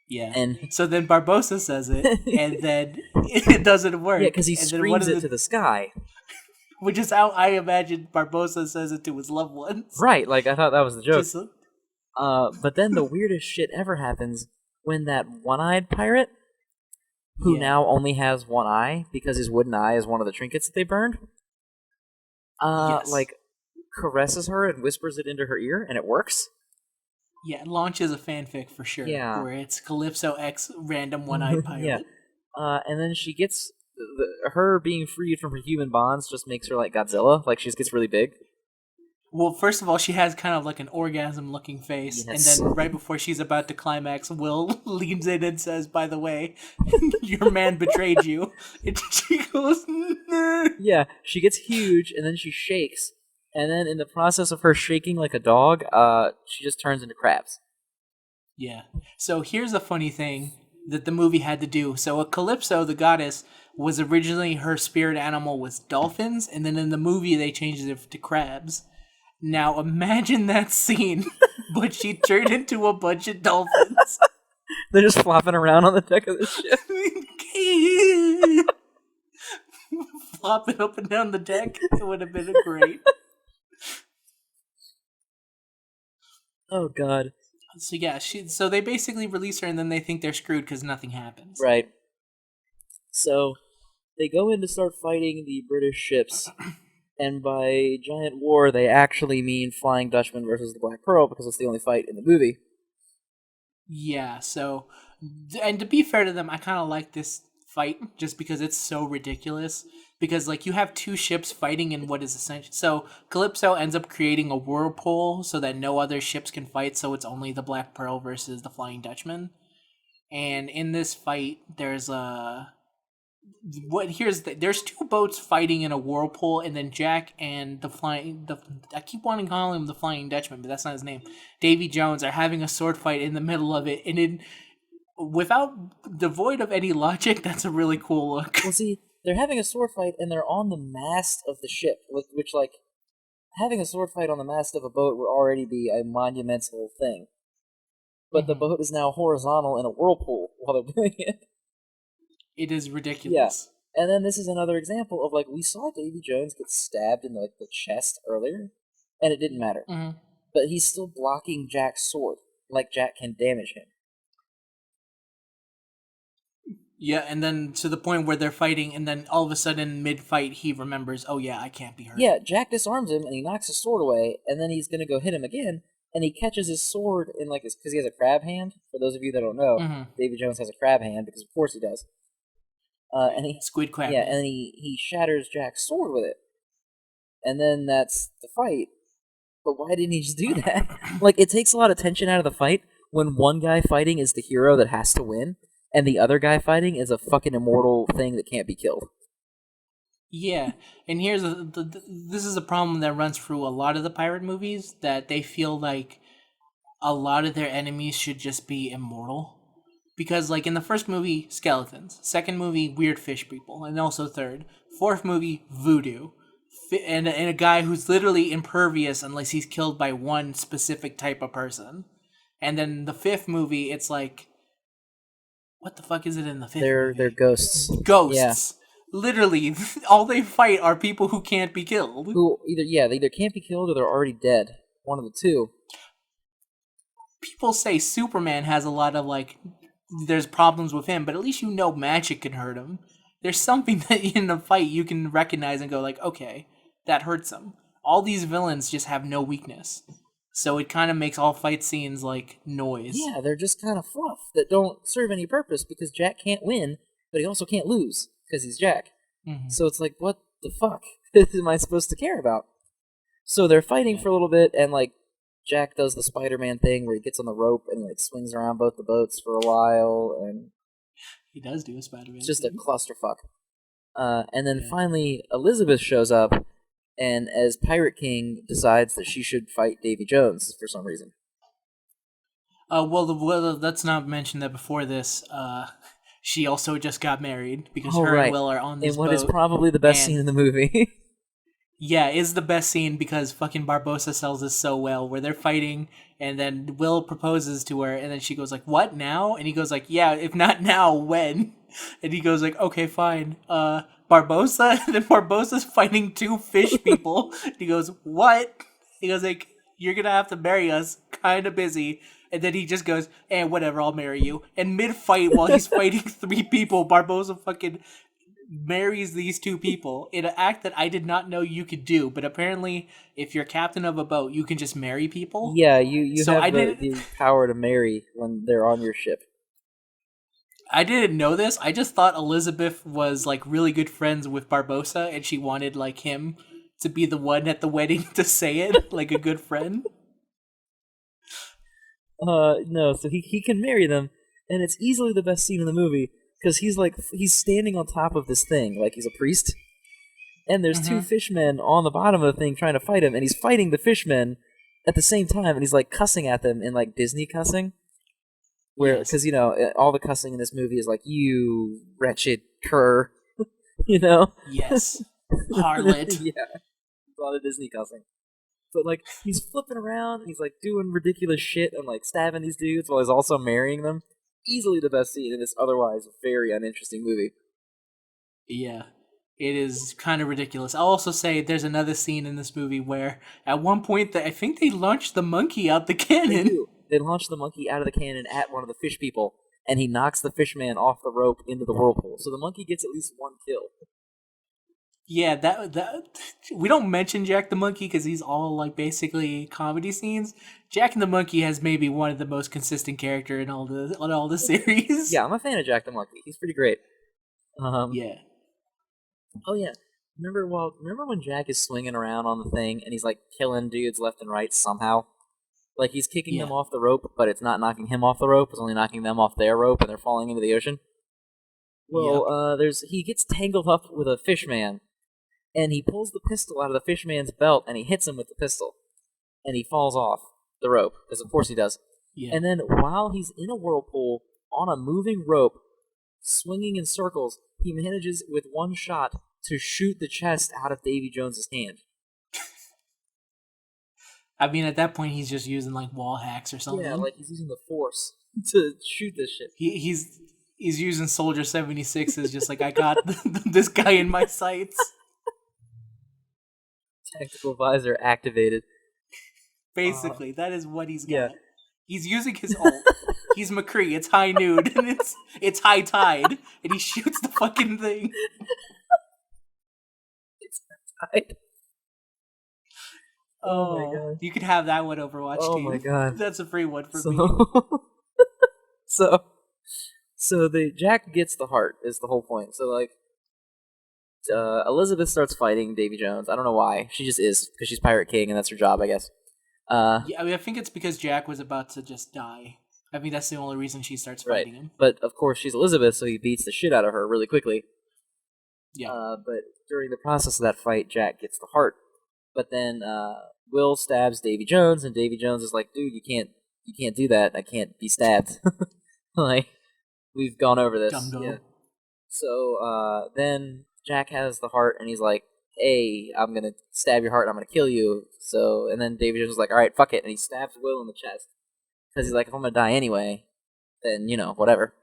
Yeah. And so then Barbosa says it, and then it doesn't work. Yeah, because he screams it to the sky. Which is how I imagine Barbosa says it to his loved ones. Right, like I thought that was the joke. Just, but then the weirdest shit ever happens when that one-eyed pirate, who now only has one eye because his wooden eye is one of the trinkets that they burned, like caresses her and whispers it into her ear, and it works. Yeah, it launches a fanfic for sure. Yeah. Where it's Calypso X random one-eyed pirate. Yeah. And then she gets her being freed from her human bonds just makes her like Godzilla. Like she just gets really big. Well, first of all, she has kind of like an orgasm-looking face, and then right before she's about to climax, Will leans in and says, "By the way, your man betrayed you." And she goes, "Nah." Yeah, she gets huge, and then she shakes, and then in the process of her shaking like a dog, she just turns into crabs. Yeah. So here's a funny thing that the movie had to do. So Calypso, the goddess, was originally her spirit animal was dolphins, and then in the movie they changed it to crabs. Now imagine that scene, but she turned into a bunch of dolphins. They're just flopping around on the deck of the ship. Flopping up and down the deck. It would have been great. Oh god. So yeah, so they basically release her and then they think they're screwed because nothing happens. Right. So they go in to start fighting the British ships. And by giant war, they actually mean Flying Dutchman versus the Black Pearl because it's the only fight in the movie. Yeah, so... And to be fair to them, I kind of like this fight just because it's so ridiculous. Because, like, you have two ships fighting in what is essentially... So, Calypso ends up creating a whirlpool so that no other ships can fight, so it's only the Black Pearl versus the Flying Dutchman. And in this fight, there's a... there's two boats fighting in a whirlpool, and then Jack and I keep wanting to call him the Flying Dutchman, but that's not his name. Davy Jones are having a sword fight in the middle of it, and without devoid of any logic, that's a really cool look. Well, see, they're having a sword fight, and they're on the mast of the ship, which like having a sword fight on the mast of a boat would already be a monumental thing. But the boat is now horizontal in a whirlpool while they're doing it. It is ridiculous. Yeah. And then this is another example of, like, we saw Davy Jones get stabbed in, like, the chest earlier, and it didn't matter. Mm-hmm. But he's still blocking Jack's sword, like Jack can damage him. Yeah, and then to the point where they're fighting, and then all of a sudden, mid-fight, he remembers, oh yeah, I can't be hurt. Yeah, Jack disarms him, and he knocks his sword away, and then he's gonna go hit him again, and he catches his sword in, like, because he has a crab hand. For those of you that don't know, Davy Jones has a crab hand, because of course he does. And he squid crab. Yeah, and he shatters Jack's sword with it, and then that's the fight. But why didn't he just do that? Like, it takes a lot of tension out of the fight when one guy fighting is the hero that has to win, and the other guy fighting is a fucking immortal thing that can't be killed. Yeah, and here's this is a problem that runs through a lot of the pirate movies, that they feel like a lot of their enemies should just be immortal. Because, like, in the first movie, skeletons. Second movie, weird fish people. And also third. Fourth movie, voodoo. And a guy who's literally impervious unless he's killed by one specific type of person. And then the fifth movie, it's like... What the fuck is it in the fifth movie? They're ghosts. Ghosts. Yeah. Literally, all they fight are people who can't be killed. Who they either can't be killed or they're already dead. One of the two. People say Superman has a lot of, like... There's problems with him, but at least you know magic can hurt him. There's something that in a fight you can recognize and go like, okay, that hurts him. All these villains just have no weakness. So it kind of makes all fight scenes like noise. Yeah, they're just kind of fluff that don't serve any purpose because Jack can't win, but he also can't lose because he's Jack. Mm-hmm. So it's like, what the fuck am I supposed to care about? So they're fighting for a little bit, and like Jack does the Spider-Man thing where he gets on the rope and like swings around both the boats for a while, and He does do a it's Spider-Man just a thing. clusterfuck. And then Yeah. finally, Elizabeth shows up, and as Pirate King decides that she should fight Davy Jones for some reason. Well, let's not mention that before this, she also just got married because Oh her and right, Will are on in this what is boat, probably the best scene and in the movie. yeah, is the best scene because fucking Barbosa sells us so well. Where they're fighting, and then Will proposes to her, and then she goes like, "What now?" And he goes like, "Yeah, if not now, when?" And he goes like, "Okay, fine." Barbosa, and then Barbosa's fighting two fish people. He goes, "What?" He goes like, "You're gonna have to marry us. Kind of busy." And then he just goes, whatever, I'll marry you." And mid fight, while he's fighting three people, Barbosa fucking marries these two people in an act that I did not know you could do. But apparently, if you're captain of a boat, you can just marry people. Yeah, you So have the power to marry when they're on your ship. I didn't know this. I just thought Elizabeth was like really good friends with Barbosa, and she wanted like him to be the one at the wedding to say it like a good friend. No, so he can marry them, and it's easily the best scene in the movie because he's standing on top of this thing like he's a priest, and there's two Mm-hmm. fishmen on the bottom of the thing trying to fight him, and he's fighting the fishmen at the same time, and he's like cussing at them in like Disney cussing, where Yes. because all the cussing in this movie is like you wretched cur, you know. Yes. Harlot. Yeah, a lot of Disney cussing. But like he's flipping around, and he's like doing ridiculous shit and like stabbing these dudes while he's also marrying them. Easily the best scene in this otherwise very uninteresting movie. Yeah. It is kind of ridiculous. I'll also say there's another scene in this movie where at one point I think they launched the monkey out the They cannon. do. They launch the monkey out of the cannon at one of the fish people, and he knocks the fishman off the rope into the whirlpool. So the monkey gets at least one kill. Yeah, that we don't mention Jack the Monkey because he's all like basically comedy scenes. Jack and the Monkey has maybe one of the most consistent character in all the series. Yeah, I'm a fan of Jack the Monkey. He's pretty great. Um, Yeah, oh yeah, remember when Jack is swinging around on the thing and he's like killing dudes left and right somehow? Like he's kicking yeah, them off the rope, but it's not knocking him off the rope. It's only knocking them off their rope, and they're falling into the ocean. Well, yep, he gets tangled up with a fish man, and he pulls the pistol out of the fish man's belt, and he hits him with the pistol, and he falls off the rope because of course he does. yeah. And then while he's in a whirlpool on a moving rope, swinging in circles, he manages with one shot to shoot the chest out of Davy Jones's hand. I mean, at that point, he's just using like wall hacks or Yeah, something. like he's using the force to shoot this shit. He's using Soldier 76 as just like I got this guy in my sights. Tactical visor activated. Basically, that is what he's Yeah. got. He's using his ult. He's McCree. It's high noon, and it's high tide, and he shoots the fucking thing. It's tied. Oh my Oh, god. you could have that one Overwatch Oh team. my god. That's a free one for me. So, so, so the Jack gets the heart is the whole point. So like, Elizabeth starts fighting Davy Jones. I don't know why. She just is because she's Pirate King and that's her job, I guess. Yeah, I mean, I think it's because Jack was about to just die. I think that's the only reason she starts Right. fighting him. But of course she's Elizabeth, so he beats the shit out of her really quickly. Yeah. But during the process of that fight, Jack gets the heart. But then Will stabs Davy Jones, and Davy Jones is like, "Dude, you can't do that. I can't be stabbed." Like we've gone over this. Dumbo. Yeah. So then Jack has the heart, and he's like, "Hey, I'm gonna stab your heart. And I'm gonna kill you." So and then Davy Jones is like, "All right, fuck it," and he stabs Will in the chest because he's like, "If I'm gonna die anyway, then whatever."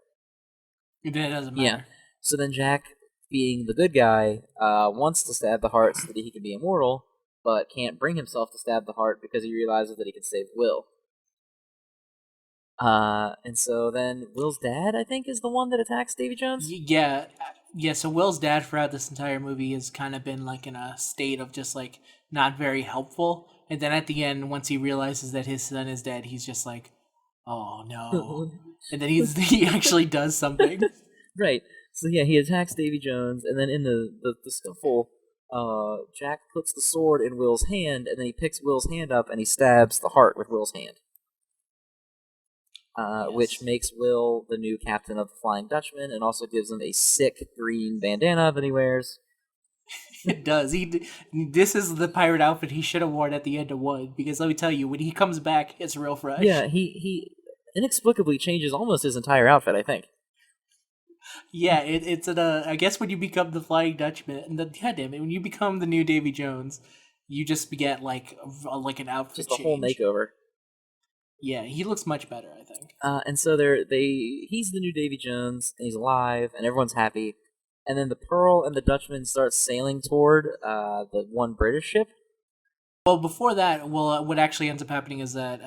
It doesn't Yeah. matter. So then Jack, being the good guy, wants to stab the heart so that he can be immortal, but can't bring himself to stab the heart because he realizes that he can save Will. And so then Will's dad, I think, is the one that attacks Davy Jones. Yeah, yeah. So Will's dad throughout this entire movie has kind of been like in a state of just like not very helpful, and then at the end, once he realizes that his son is dead, he's just like, "Oh no!" And then he actually does something. Right. So yeah, he attacks Davy Jones, and then in the scuffle, Jack puts the sword in Will's hand, and then he picks Will's hand up and he stabs the heart with Will's hand. Which Yes. makes Will the new captain of the Flying Dutchman, and also gives him a sick green bandana that he wears. It does. This is the pirate outfit he should have worn at the end of one, because let me tell you, when he comes back, it's real fresh. Yeah, he inexplicably changes almost his entire outfit, I think. Yeah, it's I guess when you become the Flying Dutchman, and goddamn it, when you become the new Davy Jones, you just get like an outfit Just change. a whole makeover. Yeah, he looks much better, I think. And so he's the new Davy Jones, and he's alive, and everyone's happy. And then the Pearl and the Dutchman start sailing toward the one British ship. Well, before that, what actually ends up happening is that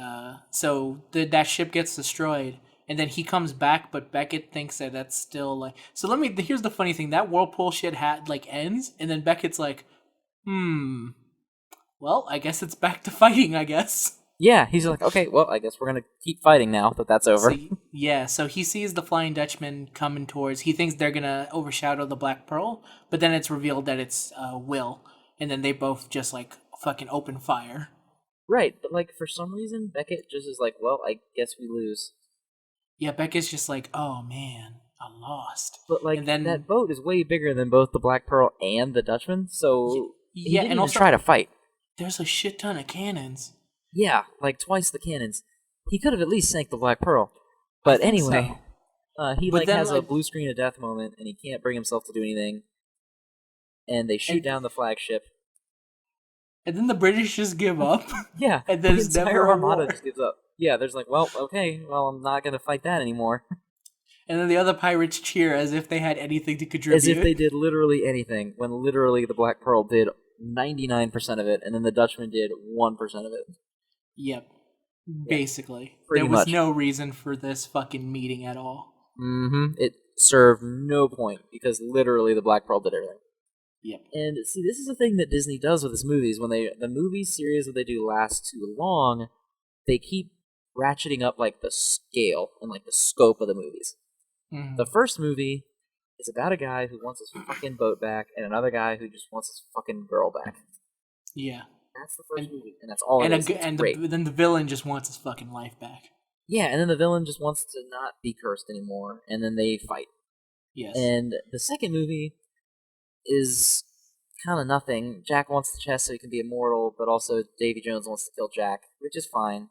that ship gets destroyed, and then he comes back, but Beckett thinks that that's still like. So here's the funny thing: that whirlpool shit ends, and then Beckett's like, well, I guess it's back to fighting, I guess. Yeah, he's like, okay, well, I guess we're gonna keep fighting now that that's over. So he sees the Flying Dutchman coming towards. He thinks they're gonna overshadow the Black Pearl, but then it's revealed that it's Will, and then they both just like fucking open fire. Right, but like for some reason, Beckett just is like, well, I guess we lose. Yeah, Beckett's just like, oh man, I lost. But like, and then that boat is way bigger than both the Black Pearl and the Dutchman, so he didn't and even also try to fight. There's a shit ton of cannons. Yeah, like twice the cannons. He could have at least sank the Black Pearl. But anyway, he has a blue screen of death moment, and he can't bring himself to do anything. And they shoot down the flagship. And then the British just give up. Yeah, and there's the entire never armada just gives up. Yeah, there's like, well, okay, well, I'm not gonna fight that anymore. And then the other pirates cheer as if they had anything to contribute. As if they did literally anything, when literally the Black Pearl did 99% of it, and then the Dutchman did 1% of it. Yep. Basically. Pretty there was much. no reason for this fucking meeting at all. Mm-hmm. It served no point, because literally the Black Pearl did everything. Yep. And see, this is the the that Disney does with its movies. When the movie series that they do last too long, they keep ratcheting up like the scale and like the scope of the movies. Mm-hmm. The first movie is about a guy who wants his fucking boat back, and another guy who just wants his fucking girl back. Yeah. That's the first movie, and that's all then the villain just wants his fucking life back. Yeah, and then the villain just wants to not be cursed anymore, and then they fight. Yes. And the second movie is kind of nothing. Jack wants the chest so he can be immortal, but also Davy Jones wants to kill Jack, which is fine.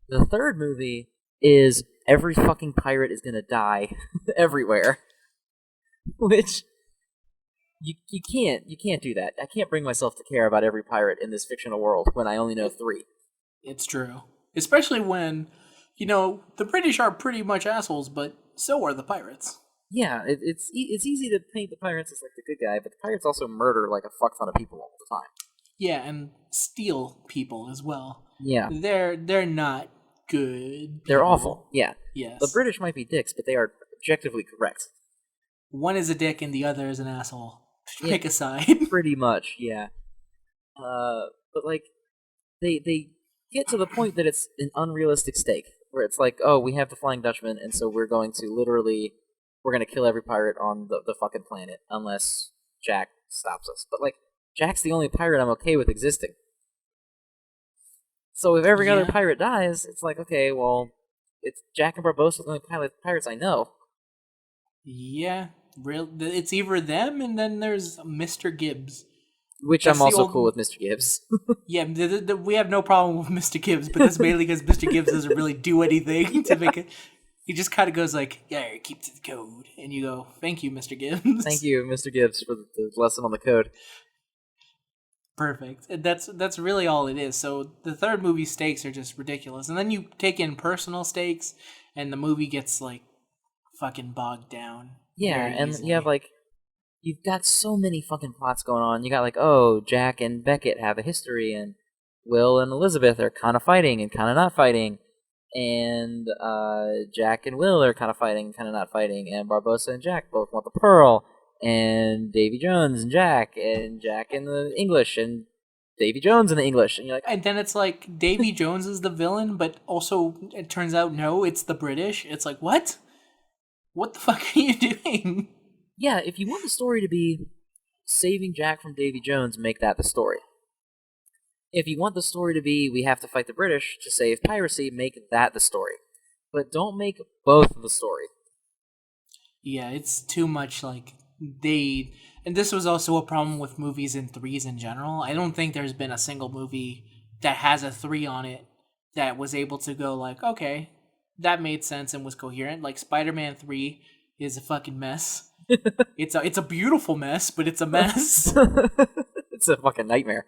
The third movie is every fucking pirate is gonna die everywhere, which you can't do that. I can't bring myself to care about every pirate in this fictional world when I only know 3. It's true, especially when the British are pretty much assholes, but so are the pirates. Yeah, it's easy to paint the pirates as like the good guy, but the pirates also murder like a fuck ton of people all the time. Yeah, and steal people as well. Yeah, they're not good people. They're awful. Yeah. Yes. The British might be dicks, but they are objectively correct. One is a dick and the other is an asshole. Yeah, pick a side. Pretty much, yeah. But like, they get to the point that it's an unrealistic stake, where it's like, oh, we have the Flying Dutchman, and so we're going to kill every pirate on the fucking planet unless Jack stops us. But like, Jack's the only pirate I'm okay with existing. So if every other pirate dies, it's like, okay, well, it's Jack and Barbossa, the only pirates I know. Yeah, it's either them, and then there's Mr. Gibbs. Which I'm also cool with Mr. Gibbs. Yeah, we have no problem with Mr. Gibbs, but that's mainly because Mr. Gibbs doesn't really do anything to make it. He just kind of goes like, yeah, keep to the code. And you go, thank you, Mr. Gibbs. Thank you, Mr. Gibbs, for the lesson on the code. Perfect. And that's really all it is. So the third movie stakes are just ridiculous. And then you take in personal stakes, and the movie gets like fucking bogged down. Yeah, and you have like, you've got so many fucking plots going on. You got like, oh, Jack and Beckett have a history, and Will and Elizabeth are kind of fighting and kind of not fighting. And Jack and Will are kind of fighting, kind of not fighting. And Barbossa and Jack both want the pearl. And Davy Jones and Jack in the English, and Davy Jones in the English. And you're like, and then it's like Davy Jones is the villain, but also it turns out no, it's the British. It's like, what? What the fuck are you doing? Yeah, if you want the story to be saving Jack from Davy Jones, make that the story. If you want the story to be we have to fight the British to save piracy, make that the story. But don't make both the story. Yeah, it's too much like they and this was also a problem with movies in threes in general. I don't think there's been a single movie that has a 3 on it that was able to go like, okay, that made sense and was coherent. Like Spider-Man 3 is a fucking mess. It's a beautiful mess, but it's a mess. It's a fucking nightmare.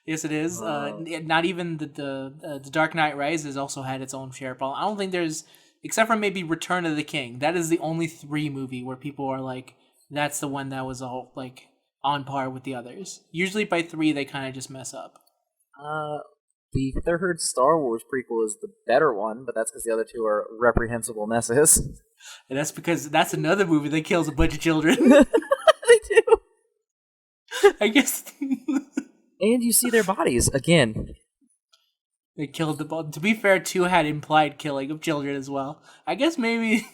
Yes, it is. Not even the Dark Knight Rises also had its own share of problem. I don't think there's, except for maybe Return of the King. That is the only 3 movie where people are like, that's the one that was all like on par with the others. Usually by 3 they kind of just mess up. The third Star Wars prequel is the better one, but that's because the other 2 are reprehensible messes. And that's because that's another movie that kills a bunch of children. They do. I guess. And you see their bodies again. They killed the ball. To be fair, 2 had implied killing of children as well. I guess maybe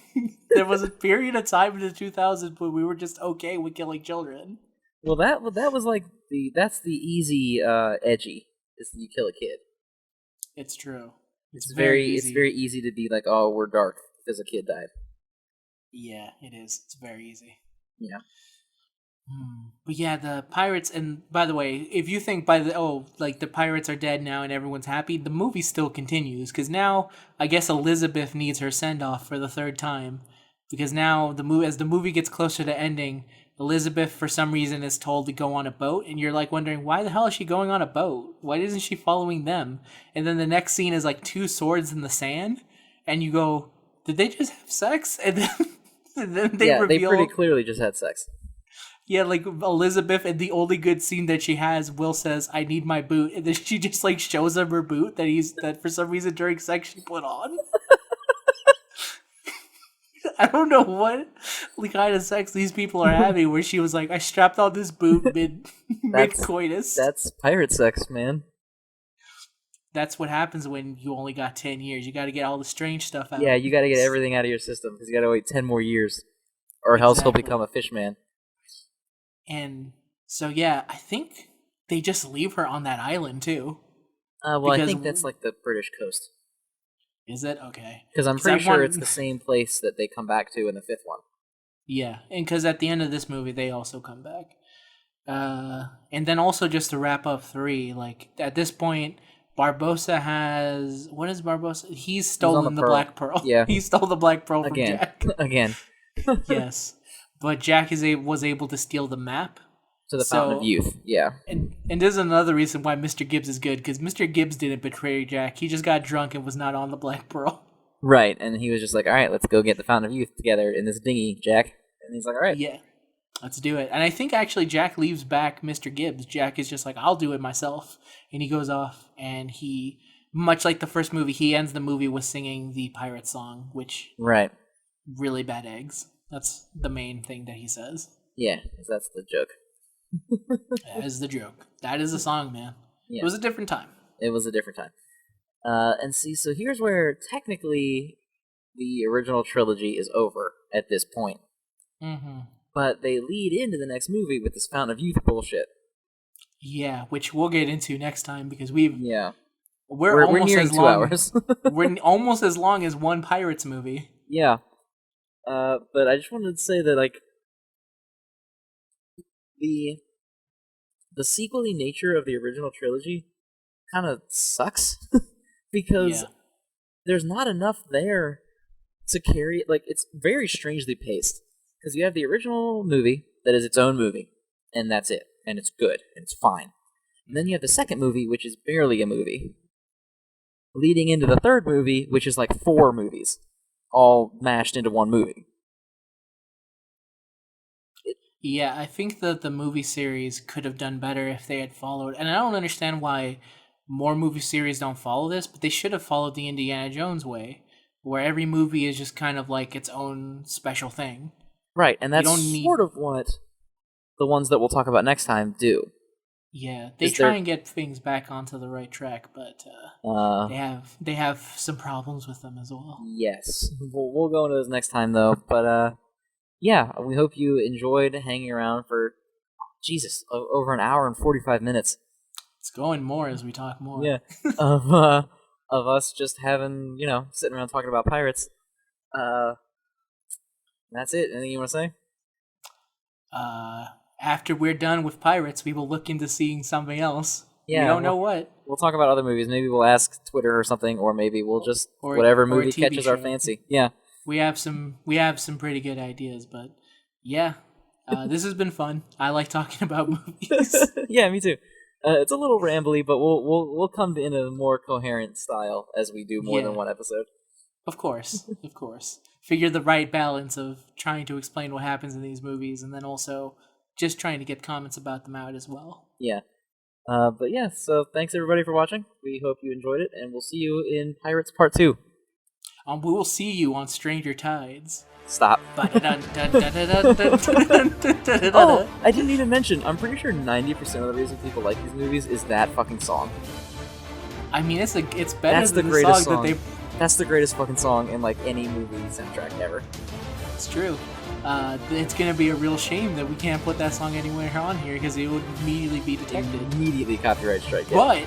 there was a period of time in the 2000s when we were just okay with killing children. Well, that was like that's the easy edgy is you kill a kid. It's true. It's very easy to be like, oh, we're dark because a kid died. Yeah, it is. It's very easy. Yeah. But yeah, the pirates, and by the way, if you think the pirates are dead now and everyone's happy, the movie still continues because now I guess Elizabeth needs her send off for the 3rd time because now as the movie gets closer to ending, Elizabeth for some reason is told to go on a boat, and you're like wondering why the hell is she going on a boat? Why isn't she following them? And then the next scene is like 2 swords in the sand, and you go, did they just have sex? And then they reveal they pretty clearly just had sex. Yeah, like Elizabeth, and the only good scene that she has, Will says, "I need my boot," and then she just like shows him her boot that for some reason during sex she put on. I don't know what kind of sex these people are having, where she was like, "I strapped on this boot mid coitus." That's pirate sex, man. That's what happens when you only got 10 years. You got to get all the strange stuff out. Yeah, you got to get everything out of your system because you got to wait 10 more years, or else he'll become a fish man. And so, yeah, I think they just leave her on that island, too. Well, I think that's like the British coast. Is it? Okay. Because I'm pretty sure it's the same place that they come back to in the 5th one. Yeah, and because at the end of this movie, they also come back. And then also just to wrap up 3, like, at this point, Barbossa has... What is Barbossa? He's stolen the Black Pearl. Yeah. He stole the Black Pearl from Jack. Again. Yes. But Jack was able to steal the map. To the Fountain of Youth, yeah. And there's another reason why Mr. Gibbs is good, because Mr. Gibbs didn't betray Jack. He just got drunk and was not on the Black Pearl. Right, and he was just like, all right, let's go get the Fountain of Youth together in this dinghy, Jack. And he's like, all right. Yeah, let's do it. And I think actually Jack leaves back Mr. Gibbs. Jack is just like, I'll do it myself. And he goes off, and he, much like the first movie, he ends the movie with singing the pirate song, which... Right. Really bad eggs. That's the main thing that he says. Yeah, that's the joke. That is the joke. That is the song, man. Yeah. It was a different time. It was a different time. And see, so here's where technically the original trilogy is over at this point. Mm-hmm. But they lead into the next movie with this Fountain of Youth bullshit. Yeah, which we'll get into next time because we're almost nearing as 2 hours. We're almost as long as one Pirates movie. Yeah. But I just wanted to say that, like, the sequel-y nature of the original trilogy kind of sucks because there's not enough there to carry it. Like, it's very strangely paced because you have the original movie that is its own movie, and that's it, and it's good, and it's fine. And then you have the second movie, which is barely a movie, leading into the third movie, which is like 4 movies, all mashed into one movie. Yeah, I think that the movie series could have done better if they had followed, and I don't understand why more movie series don't follow this, but they should have followed the Indiana Jones way, where every movie is just kind of like its own special thing. Right, and that's sort of what the ones that we'll talk about next time do. Yeah, they try and get things back onto the right track, but they have some problems with them as well. Yes, we'll go into those next time though. But yeah, we hope you enjoyed hanging around for Jesus, over an hour and 45 minutes. It's going more as we talk more. Yeah, of us just having, sitting around talking about pirates. That's it. Anything you want to say? After we're done with pirates, we will look into seeing something else. Yeah, we don't know what. We'll talk about other movies. Maybe we'll ask Twitter or something, or maybe we'll just Or whatever a movie TV catches our show. fancy. Yeah. We have some pretty good ideas, but yeah, this has been fun. I like talking about movies. Yeah, me too. It's a little rambly, but we'll come in a more coherent style as we do more than one episode. Of course. Figure the right balance of trying to explain what happens in these movies, and then also just trying to get comments about them out as well. Yeah. But yeah, so thanks everybody for watching. We hope you enjoyed it, and we'll see you in Pirates Part 2. We will see you on Stranger Tides. Stop. Oh, I didn't even mention, I'm pretty sure 90% of the reason people like these movies is that fucking song. I mean, it's better That's than the greatest song that they... That's the greatest fucking song in, like, any movie soundtrack ever. It's true. It's gonna be a real shame that we can't put that song anywhere on here because it would immediately be detected. Immediately copyright strike. Yeah. But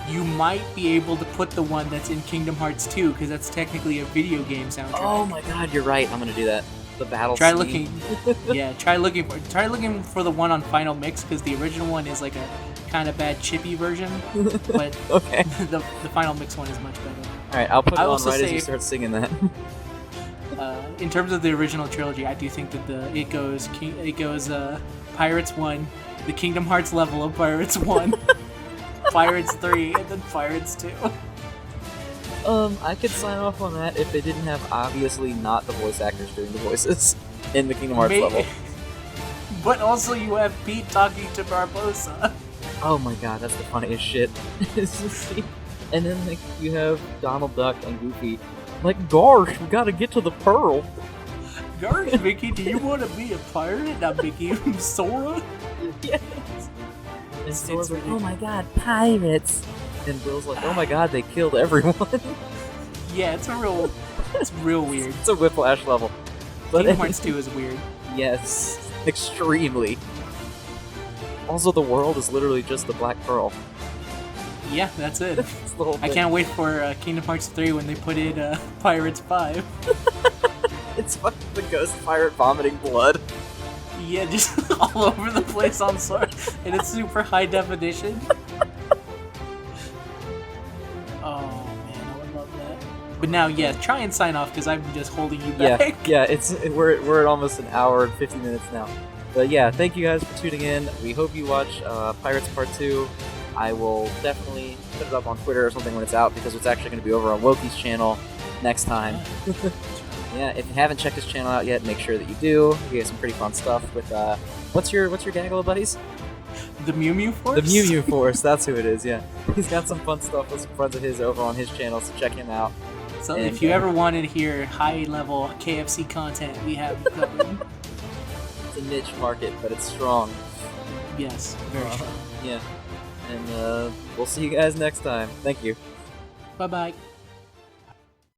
you might be able to put the one that's in Kingdom Hearts 2 because that's technically a video game soundtrack. Oh my god, you're right. I'm gonna do that. The battle. Try scene. looking. Try looking for the one on Final Mix because the original one is like a kind of bad chippy version, but okay. the Final Mix one is much better. All right, I'll put it on right as you start singing that. In terms of the original trilogy, I do think that it goes Pirates 1, the Kingdom Hearts level of Pirates 1, Pirates 3, and then Pirates 2. I could sign off on that if they didn't have obviously not the voice actors doing the voices in the Kingdom Hearts level. But also you have Pete talking to Barbossa. Oh my god, that's the funniest shit. And then like you have Donald Duck and Goofy, like, gosh, we gotta get to the pearl. Gosh, Mickey, do you want to be a pirate? Not Mickey, Sora? Yes. And Sora's like, oh my god, pirates. And Will's like, oh my god, they killed everyone. Yeah, it's real weird. It's a Whiplash level. But Kingdom Hearts 2 is weird. Yes, extremely. Also, the world is literally just the Black Pearl. Yeah, that's it. That's the whole thing. I can't wait for Kingdom Hearts 3 when they put in Pirates 5. It's fucking the ghost pirate vomiting blood. Yeah, just all over the place on Sword, and it's super high definition. Oh man, I would love that. But now, yeah, try and sign off because I'm just holding you back. Yeah, we're at almost an hour and 50 minutes now. But yeah, thank you guys for tuning in. We hope you watch Pirates Part 2. I will definitely put it up on Twitter or something when it's out because it's actually going to be over on Wokey's channel next time. Yeah, if you haven't checked his channel out yet, make sure that you do. He has some pretty fun stuff with what's your gaggle of buddies? The Mew Mew Force? The Mew Mew Force, that's who it is, yeah. He's got some fun stuff with some friends of his over on his channel, so check him out. So if you ever wanted to hear high-level KFC content, we have you covered. It's a niche market, but it's strong. Yes, very strong. Yeah. And we'll see you guys next time. Thank you. Bye-bye.